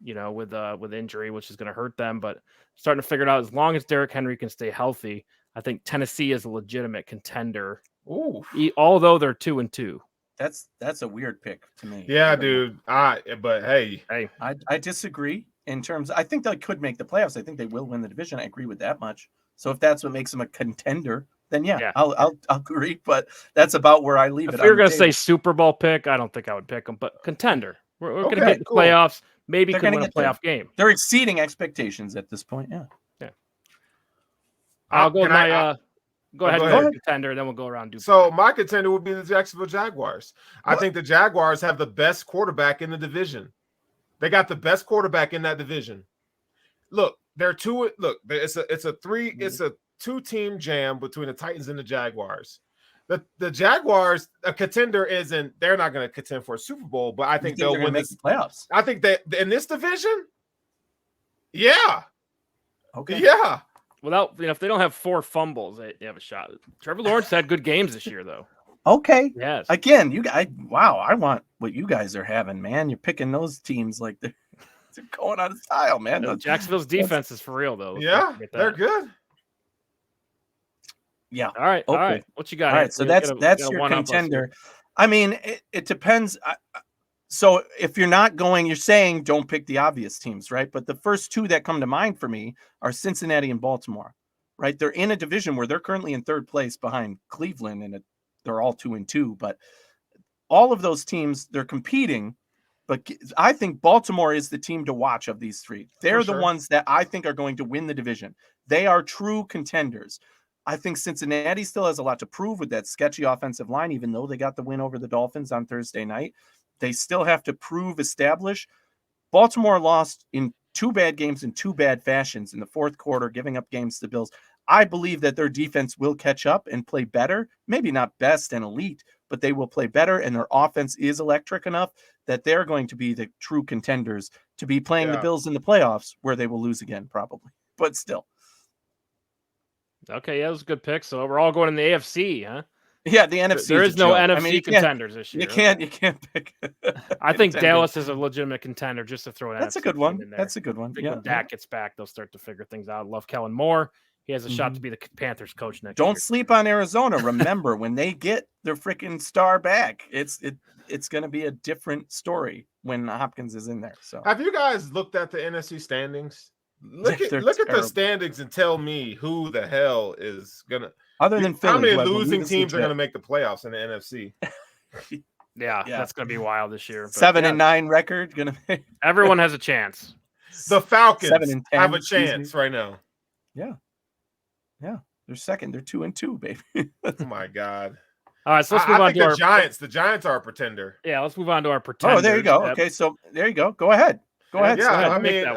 with injury, which is going to hurt them, but starting to figure it out. As long as Derrick Henry can stay healthy, I think Tennessee is a legitimate contender. Ooh. Although they're 2-2. That's a weird pick to me. Yeah, dude. But hey, I disagree in terms. I think they could make the playoffs. I think they will win the division. I agree with that much. So if that's what makes them a contender, then yeah. I'll agree. But that's about where I leave it. If we were going to say Super Bowl pick, I don't think I would pick them. But contender, we're going to get the playoffs. Maybe could win a playoff game. They're exceeding expectations at this point. Yeah. I'll go with my. Go ahead and go contender, then we'll go around. My contender would be the Jacksonville Jaguars. I think the Jaguars have the best quarterback in the division. They got the best quarterback in that division. Look, it's a 2-team jam between the Titans and the Jaguars. The Jaguars, a contender isn't. They're not going to contend for a Super Bowl, but I think they'll win the playoffs. I think that in this division, yeah, okay, yeah. Without, if they don't have 4 fumbles, they have a shot. Trevor Lawrence had good games this year, though. Okay. Yes. Again, I want what you guys are having, man. You're picking those teams like they're going out of style, man. Jacksonville's defense is for real, though. Yeah, they're good. Yeah. All right. What you got? All right. So that's your contender. I mean, it depends. So if you're not going, you're saying don't pick the obvious teams, right? But the first 2 that come to mind for me are Cincinnati and Baltimore, right? They're in a division where they're currently in 3rd place behind Cleveland, and they're all 2-2. But all of those teams, they're competing. But I think Baltimore is the team to watch of these 3. They're the ones that I think are going to win the division. They are true contenders. I think Cincinnati still has a lot to prove with that sketchy offensive line, even though they got the win over the Dolphins on Thursday night. They still have to establish. Baltimore lost in 2 bad games in 2 bad fashions in the 4th quarter, giving up games to the Bills. I believe that their defense will catch up and play better. Maybe not best and elite, but they will play better, and their offense is electric enough that they're going to be the true contenders to be playing the Bills in the playoffs, where they will lose again, probably. But still. Okay, that was a good pick. So we're all going in the AFC, huh? Yeah, the NFC. There is no NFC contenders this year. You can't pick. I think Dallas is a legitimate contender, just to throw an That's NFC a good one. in there. That's a good one. When Dak gets back, they'll start to figure things out. Love Kellen Moore. He has a shot to be the Panthers coach next year. Don't sleep on Arizona. Remember, when they get their freaking star back, it's going to be a different story when Hopkins is in there. So, have you guys looked at the NFC standings? Look at the standings and tell me who the hell is gonna. Other than Philly, how many losing teams are going to make the playoffs in the NFC? Yeah, that's going to be wild this year. 7-9 record going to be. Everyone has a chance. The Falcons have a chance right now. Yeah, they're second. They're 2-2, baby. Oh my God! All right, so let's move on to the Giants. The Giants are a pretender. Yeah, let's move on to our pretenders. Oh, there you go. Okay, so there you go. Go ahead. Yeah, I mean,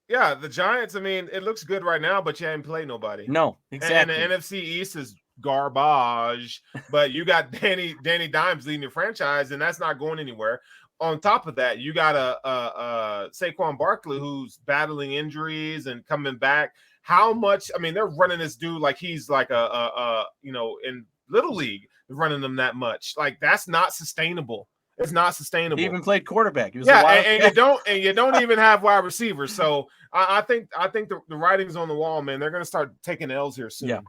yeah, the Giants, I mean, it looks good right now, but you haven't played nobody. No, exactly. And the NFC East is garbage, but you got Danny Dimes leading your franchise, and that's not going anywhere. On top of that, you got a Saquon Barkley who's battling injuries and coming back. How much? I mean, they're running this dude like he's like in Little League, they're running them that much. Like, that's not sustainable. It's not sustainable. He even played quarterback. He was and you don't even have wide receivers. So I think the writing's on the wall, man. They're going to start taking L's here soon.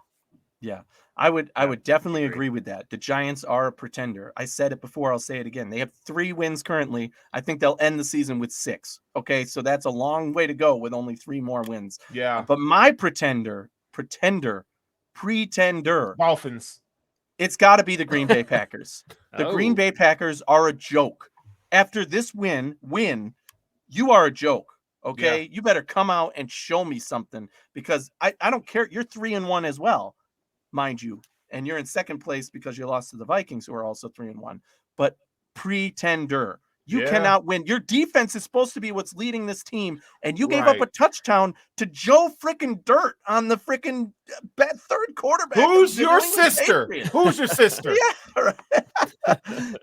Yeah. I would definitely agree with that. The Giants are a pretender. I said it before. I'll say it again. They have 3 wins currently. I think they'll end the season with 6. Okay, so that's a long way to go with only 3 more wins. Yeah. But my pretender pretender, Dolphins. it's got to be the Green Bay Packers. The Green Bay Packers are a joke. After this win, you are a joke. Okay. Yeah. You better come out and show me something, because I don't care. You're 3-1 as well, mind you. And you're in second place because you lost to the Vikings, who are also 3-1. But pretender. You cannot win. Your defense is supposed to be what's leading this team, and you gave up a touchdown to Joe freaking Dirt on the freaking third quarterback. Who's your sister? Who's your sister? Yeah, right.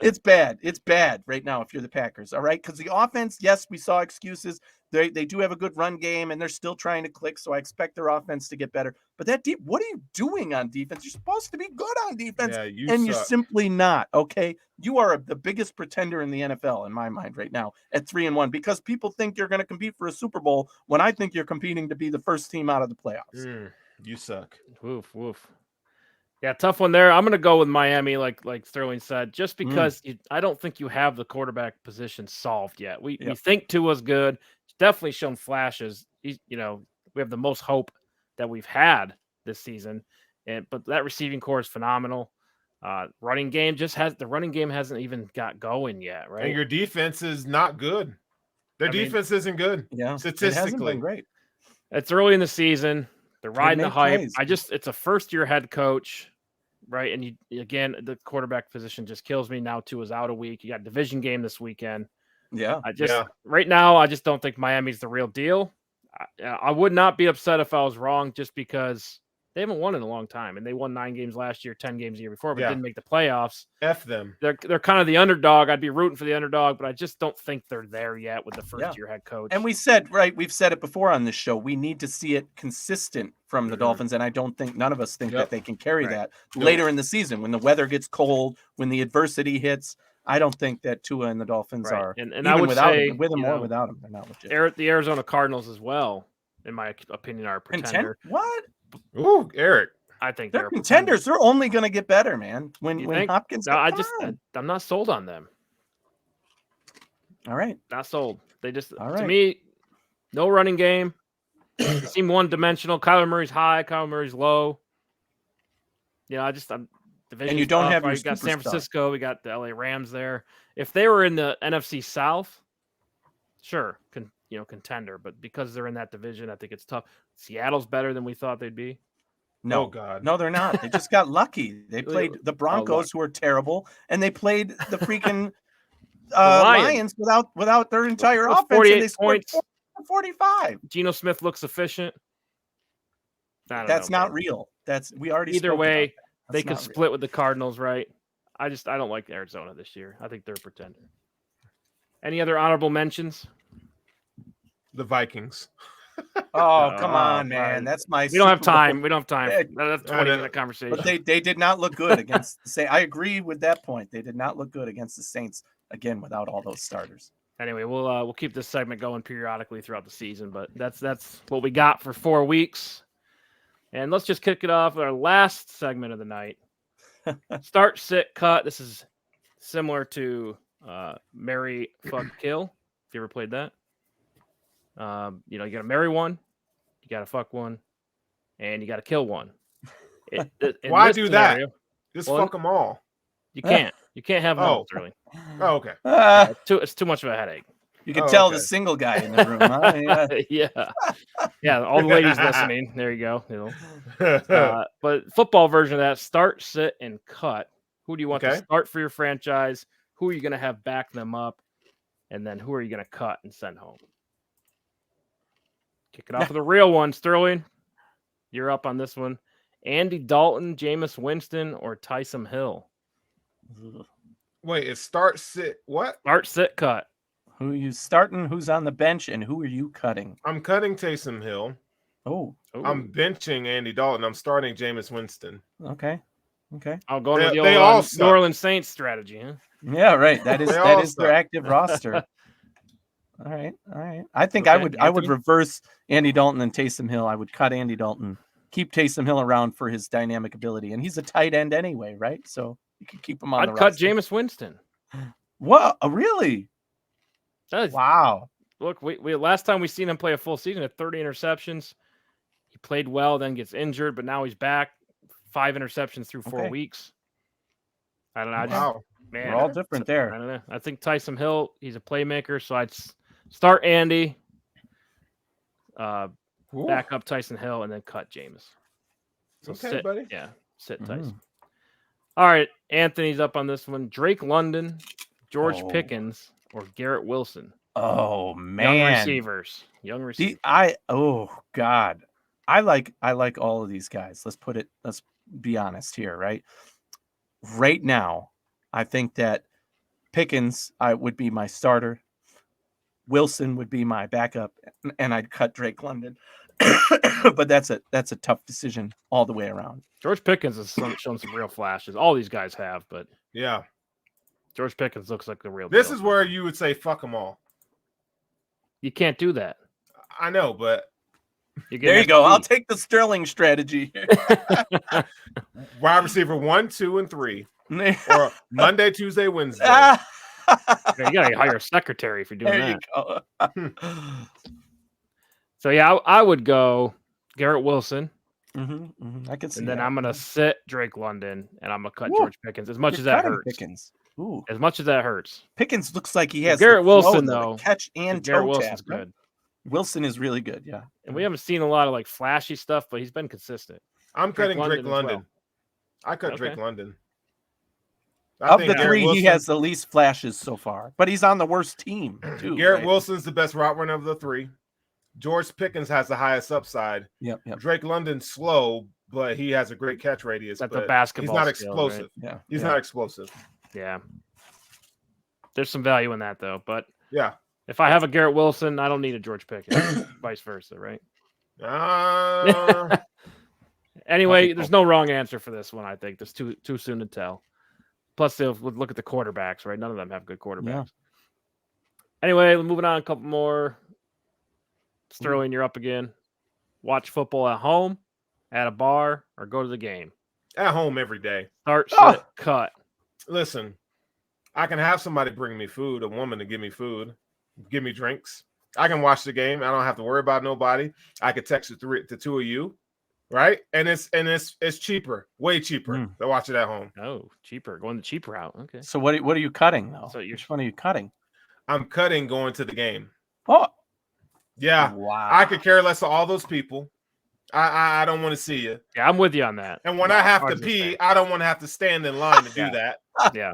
It's bad. It's bad right now if you're the Packers, all right? Because the offense, yes, we saw excuses. They do have a good run game, and they're still trying to click, so I expect their offense to get better. But what are you doing on defense? You're supposed to be good on defense, and you're simply not, okay? You are the biggest pretender in the NFL, in my mind, right now, at 3-1, because people think you're going to compete for a Super Bowl when I think you're competing to be the first team out of the playoffs. You suck. Woof. Yeah, tough one there. I'm going to go with Miami, like Sterling said, just because I don't think you have the quarterback position solved yet. We think Tua's good. He's definitely shown flashes. We have the most hope that we've had this season, but that receiving core is phenomenal. Running game hasn't even got going yet, right? And your defense is not good. Their defense isn't good. Yeah, statistically, it hasn't been great. It's early in the season. They're riding the hype. It's a first-year head coach, right? And the quarterback position just kills me. Now Tua's out a week. You got division game this weekend. Yeah. Right now, I just don't think Miami's the real deal. I would not be upset if I was wrong, just because they haven't won in a long time, and they won 9 games last year, 10 games the year before, but didn't make the playoffs. F them. They're kind of the underdog. I'd be rooting for the underdog, but I just don't think they're there yet with the first-year head coach. And we've said it before on this show, we need to see it consistent from the Dolphins, and I don't think none of us think that they can carry that later in the season when the weather gets cold, when the adversity hits. I don't think that Tua and the Dolphins are, and I would say with him or without him, they're not legit. The Arizona Cardinals as well, in my opinion, are a pretender. What? Ooh, Eric. I think they're contenders. They're only going to get better, man. When Hopkins, I'm not sold on them. All right, not sold. They just to me, no running game. They seem one-dimensional. Kyler Murray's high. Kyler Murray's low. I'm. And you don't have your. We got San Francisco. We got the LA Rams there. If they were in the NFC South, sure, contender. But because they're in that division, I think it's tough. Seattle's better than we thought they'd be. No, no, they're not. They just got lucky. They played the Broncos, who are terrible, and they played the freaking Lions without their entire offense. 48 and they scored points. 45. Geno Smith looks efficient. That's not real. We already either way. They could split with the Cardinals, right? I don't like Arizona this year. I think they're a pretender. Any other honorable mentions? The Vikings. Oh, come on, man. That's my. We don't have time. That's 20-minute conversation. But they did not look good against the Saints. I agree with that point. They did not look good against the Saints, again, without all those starters. Anyway, we'll keep this segment going periodically throughout the season, but that's what we got for 4 weeks. And let's just kick it off with our last segment of the night. Start, sit, cut. This is similar to Marry, Fuck, Kill. If you ever played that. You got to marry one, you got to fuck one, and you got to kill one. Why do that? Just fuck them all. You can't. You can't have them all, Sterling. Oh, okay. It's too much of a headache. You can tell the single guy in the room, huh? Yeah. All the ladies listening. There you go. But football version of that: start, sit, and cut. Who do you want to start for your franchise? Who are you going to have back them up? And then who are you going to cut and send home? Kick it off with a real one, Sterling. You're up on this one. Andy Dalton, Jameis Winston, or Taysom Hill? Wait, it's start, sit, what? Start, sit, cut. Who are you starting? Who's on the bench? And who are you cutting? I'm cutting Taysom Hill. Oh. I'm benching Andy Dalton. I'm starting Jameis Winston. Okay. I'll go with the old New Orleans Saints strategy, huh? Yeah, right. That is their active roster. All right. I think I would reverse Andy Dalton and Taysom Hill. I would cut Andy Dalton, keep Taysom Hill around for his dynamic ability, and he's a tight end anyway, right? So you can keep him on. I'd cut Jameis Winston. What? Really? Wow. Look, we last time we seen him play a full season at 30 interceptions. He played well, then gets injured, but now he's back. 5 interceptions through 4 weeks. I don't know. Wow. We're all different there. I don't know. I think Taysom Hill, he's a playmaker, so I'd start Andy, back up Tyson Hill, and then cut Jameis. So Okay, buddy. Yeah, sit Tyson. All right, Anthony's up on this one. Drake London, George Pickens, or Garrett Wilson. Oh man, young receivers. God, I like all of these guys. Let's be honest here, right? Right now, I think that Pickens would be my starter. Wilson would be my backup, and I'd cut Drake London. But that's a tough decision all the way around. George Pickens has shown some real flashes. All these guys have, but yeah, George Pickens looks like the real. This deal. is where you would say fuck them all. You can't do that. I know, but there you go. I'll take the Sterling strategy. Wide receiver 1, 2, and 3, or Monday, Tuesday, Wednesday. You gotta hire a secretary if you're doing there that. You go. So yeah, I would go Garrett Wilson. I can see. And then I'm gonna sit Drake London, and I'm gonna cut George Pickens. As much as that hurts. Pickens. Ooh. As much as that hurts. Pickens looks like he has Garrett Wilson though. Catch and Garrett Wilson's good. Wilson is really good, yeah. And we haven't seen a lot of like flashy stuff, but he's been consistent. I'm cutting Drake London. I cut Drake London. Of the three, he has the least flashes so far, but he's on the worst team too. Garrett Wilson's the best route runner of the three. George Pickens has the highest upside. Yep. Drake London's slow, but he has a great catch radius. That's a basketball. He's not skill, explosive. Right? Yeah, he's not explosive. Yeah. There's some value in that though, but yeah. If I have a Garrett Wilson, I don't need a George Pickens. Vice versa, right? Anyway, there's no wrong answer for this one. I think there's too soon to tell. Plus, they'll look at the quarterbacks, right? None of them have good quarterbacks. Yeah. Anyway, moving on, a couple more. Sterling, you're up again. Watch football at home, at a bar, or go to the game? At home every day. Start, sit, cut. Listen, I can have somebody bring me food, a woman to give me food, give me drinks. I can watch the game. I don't have to worry about nobody. I could text it to two of you, right? And it's cheaper, way cheaper to watch it at home. Oh, cheaper. Going the cheaper route. Okay. So what are you cutting though? So which one are you cutting? I'm cutting going to the game. Oh, yeah. Wow. I could care less of all those people. I don't want to see you. Yeah, I'm with you on that. And when I have to pee, I don't want to have to stand in line to do that. Yeah.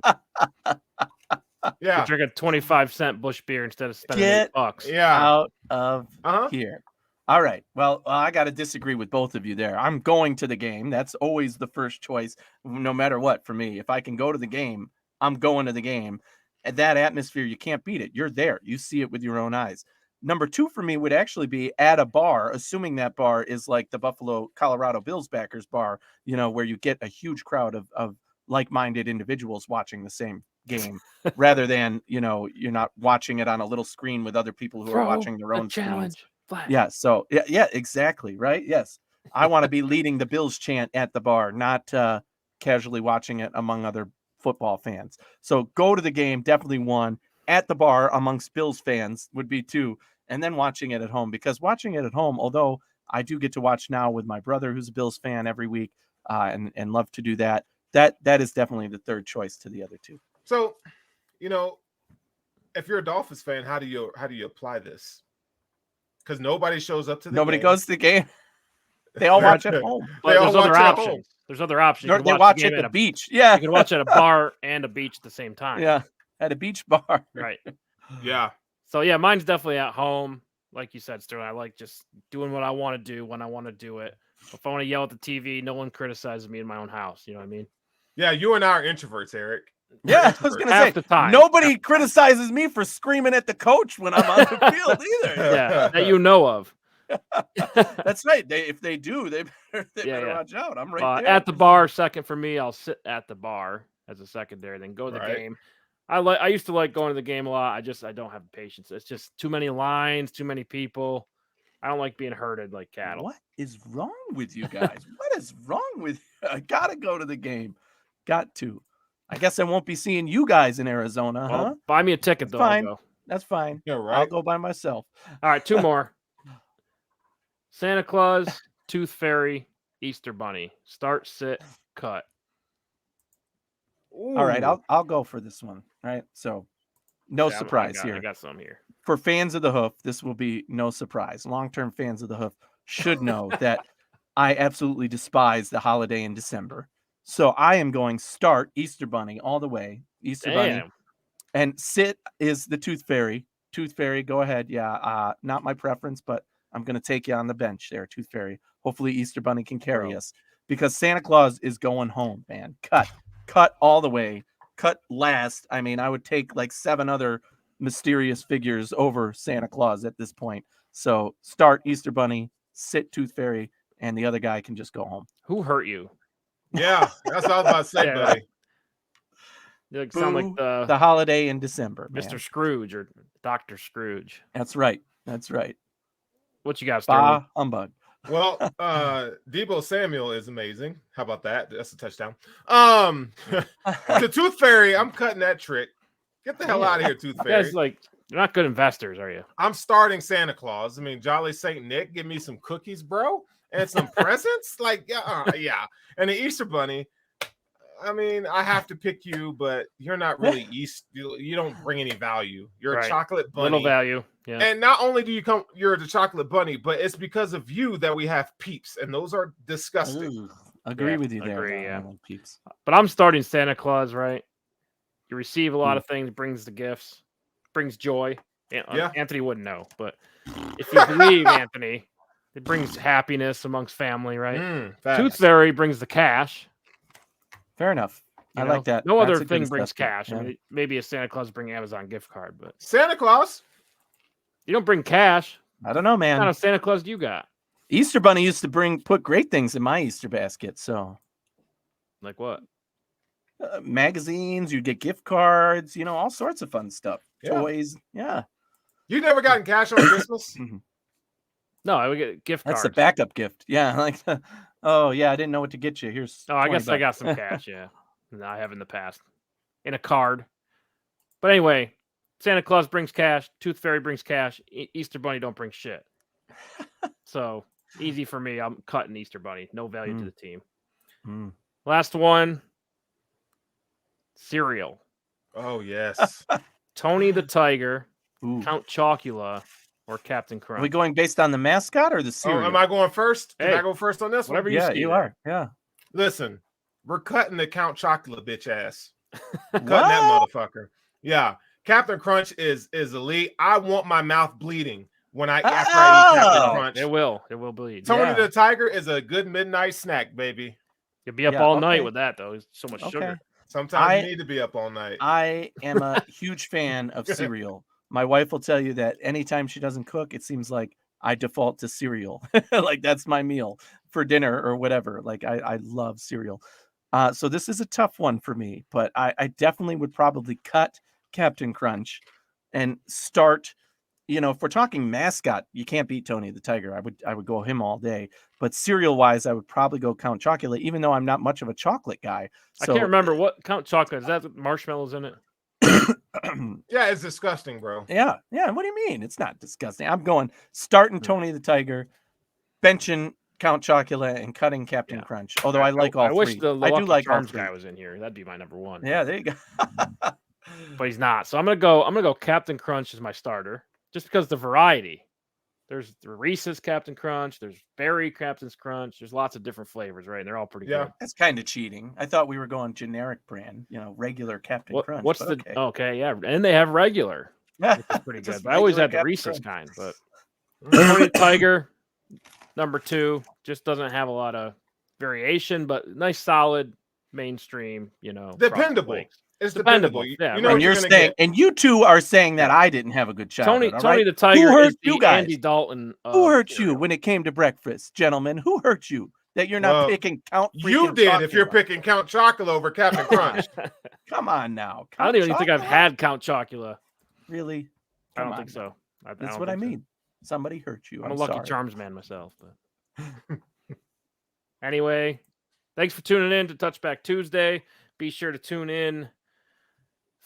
Yeah. You drink a 25-cent Busch beer instead of spending $8. Yeah. Out of here. All right. Well, I got to disagree with both of you there. I'm going to the game. That's always the first choice, no matter what for me. If I can go to the game, I'm going to the game. And that atmosphere, you can't beat it. You're there. You see it with your own eyes. Number two for me would actually be at a bar, assuming that bar is like the Buffalo, Colorado Bills backers bar, where you get a huge crowd of like-minded individuals watching the same game rather than, you're not watching it on a little screen with other people who are watching their own challenge. Yeah. So yeah, exactly. Right. Yes. I want to be leading the Bills chant at the bar, not casually watching it among other football fans. So go to the game. Definitely one. At the bar amongst Bills fans would be two. And then watching it at home, because watching it at home, although I do get to watch now with my brother, who's a Bills fan every week, and love to do that. That is definitely the third choice to the other two. So, if you're a Dolphins fan, how do you apply this? Because nobody shows up to the nobody game. Goes to the game. They all watch at home. There's other options. There's other options. They watch at the beach. Yeah, you can watch at a bar and a beach at the same time. Yeah, at a beach bar. Right. Yeah. So yeah, mine's definitely at home. Like you said, Sterling, I like just doing what I want to do when I want to do it. If I want to yell at the TV, no one criticizes me in my own house. You know what I mean? Yeah, you and I are introverts, Eric. Yeah, I was going to say, nobody criticizes me for screaming at the coach when I'm on the field either. Yeah, that you know of. That's right. If they do, they better watch out. I'm right there. At the bar, second for me. I'll sit at the bar as a secondary, then go to the game. I used to like going to the game a lot. I don't have the patience. It's just too many lines, too many people. I don't like being herded like cattle. What is wrong with you guys? What is wrong with you? I gotta go to the game. Got to. I guess I won't be seeing you guys in Arizona, huh? Buy me a ticket, though. Fine. That's fine. Yeah, right. I'll go by myself. All right, two more. Santa Claus, Tooth Fairy, Easter Bunny. Start, sit, cut. All right, Ooh. I'll go for this one. All right, so no Yeah, surprise I here. got some here. For fans of the Hoof, this will be no surprise. Long-term fans of the Hoof should know that I absolutely despise the holiday in December. So I am going start Easter Bunny all the way. Easter Bunny. Damn. And sit is the Tooth Fairy. Tooth Fairy, go ahead. Yeah, not my preference, but I'm going to take you on the bench there, Tooth Fairy. Hopefully Easter Bunny can carry us because Santa Claus is going home, man. Cut all the way. Cut last. I mean, I would take like 7 other mysterious figures over Santa Claus at this point. So start Easter Bunny, sit Tooth Fairy, and the other guy can just go home. Who hurt you? Yeah, that's what I was about to say, Yeah. buddy. You sound like the holiday in December, man. Mr. Scrooge or Dr. Scrooge. That's right. That's right. What you got, Sterling? Bah humbug. Well, Deebo Samuel is amazing. How about that? That's a touchdown. The Tooth Fairy, I'm cutting that trick. Get the hell out of here, Tooth You Fairy. guys, like, you're not good investors, are you? I'm starting Santa Claus. I mean, Jolly Saint Nick, give me some cookies, bro, and some presents. Like, yeah. And the Easter Bunny. I mean, I have to pick you, but you're not really you don't bring any value. You're a chocolate bunny. Little value. Yeah. And not only do you're the chocolate bunny, but it's because of you that we have peeps, and those are disgusting. Ooh, agree with you there. Agree, yeah. Peeps. But I'm starting Santa Claus, right? You receive a lot of things, brings the gifts, brings joy. Yeah. Anthony wouldn't know, but if you believe, Anthony, it brings happiness amongst family, right? Tooth Fairy brings the cash. Fair enough. I like that. No That's other a thing good brings assessment. cash. Yeah. I mean, maybe a Santa Claus bring Amazon gift card, but Santa Claus. you don't bring cash. I don't know, man. What kind of Santa Claus do you got? Easter Bunny used to put great things in my Easter basket. So, Like what? magazines, you get gift cards, all sorts of fun stuff. Yeah. Toys. Yeah. You never gotten cash on Christmas? No, I would get gift cards. That's the backup gift. Yeah. Like, oh, yeah. I didn't know what to get you. Here's. Oh, I guess I $20. got some cash. Yeah, no, I have in the past in a card. But anyway, Santa Claus brings cash. Tooth Fairy brings cash. Easter Bunny don't bring shit. So easy for me. I'm cutting Easter Bunny. No value to the team. Last one. Cereal. Oh yes. Tony the Tiger, Ooh. Count Chocula, or Captain Crunch. Are we going based on the mascot or the cereal? Am I going first? Can Hey, I go first on this one? whatever you see you there. are. Yeah. Listen, we're cutting the Count Chocula bitch ass. Cutting What? that motherfucker. Yeah. Captain Crunch is elite. I want my mouth bleeding after I eat Captain Crunch. It will bleed. Tony the Tiger is a good midnight snack, baby. You'll be up all night with that though. It's so much sugar. Sometimes you need to be up all night. I am a huge fan of cereal. My wife will tell you that anytime she doesn't cook, it seems like I default to cereal. Like that's my meal for dinner or whatever. Like I love cereal. So this is a tough one for me, but I definitely would probably cut Captain Crunch and start. If we're talking mascot, you can't beat Tony the Tiger. I would go him all day. But cereal wise, I would probably go Count Chocula, even though I'm not much of a chocolate guy. So, I can't remember what Count Chocolate is. That with marshmallows in it? Yeah, it's disgusting, bro. Yeah. What do you mean? It's not disgusting. I'm going starting Tony the Tiger, benching Count Chocula, and cutting Captain Crunch. Although I like all three. I wish the I do like all Charms three. guy was in here. That'd be my number one. Yeah, there you go. But he's not. So I'm gonna go Captain Crunch as my starter, just because the variety. There's the Reese's Captain Crunch. There's Berry Captain's Crunch. There's lots of different flavors, right? And they're all pretty good. That's kind of cheating. I thought we were going generic brand, regular Captain Crunch. What's the okay? Yeah, and they have regular. Yeah, which is pretty good. But I always had the Captain Reese's Crunch. kind. But Tony the Tiger, number 2, just doesn't have a lot of variation, but nice, solid, mainstream. Dependable. It's dependable. You Yeah, know and you're saying, and you two are saying that I didn't have a good childhood. Tony the Tiger. Who hurt is the you guys? Andy Dalton. Who hurt you when it came to breakfast, gentlemen? Who hurt you that you're not picking Count? You did Chocula? if you're picking Count Chocula over Captain Crunch. Come on now. I don't even think I've had Count Chocula. Really? I don't think so. That's what I mean. Somebody hurt you. I'm a Lucky Charms man myself. But anyway, thanks for tuning in to Touchback Tuesday. Be sure to tune in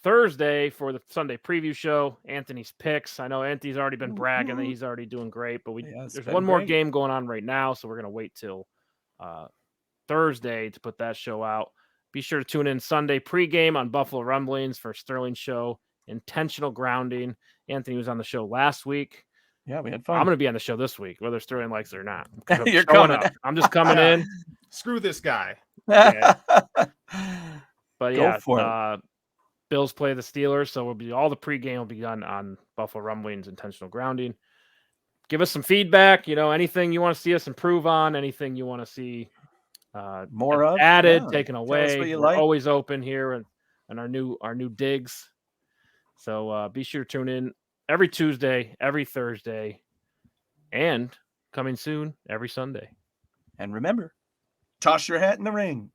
Thursday for the Sunday preview show, Anthony's picks. I know Anthony's already been bragging that he's already doing great, but there's one more game going on right now, so we're going to wait till Thursday to put that show out. Be sure to tune in Sunday pregame on Buffalo Rumblings for Sterling Show, Intentional Grounding. Anthony was on the show last week. Yeah, we had fun. I'm going to be on the show this week, whether Sterling likes it or not. You're coming up. I'm just coming in. Screw this guy. Yeah. But Go for it. Bills play the Steelers, so all the pregame will be done on Buffalo Rumblings, Intentional Grounding. Give us some feedback. Anything you want to see us improve on, anything you want to see more of added, taken away. We're like. Always open here and our new digs. So be sure to tune in every Tuesday, every Thursday, and coming soon every Sunday. And remember, toss your hat in the ring.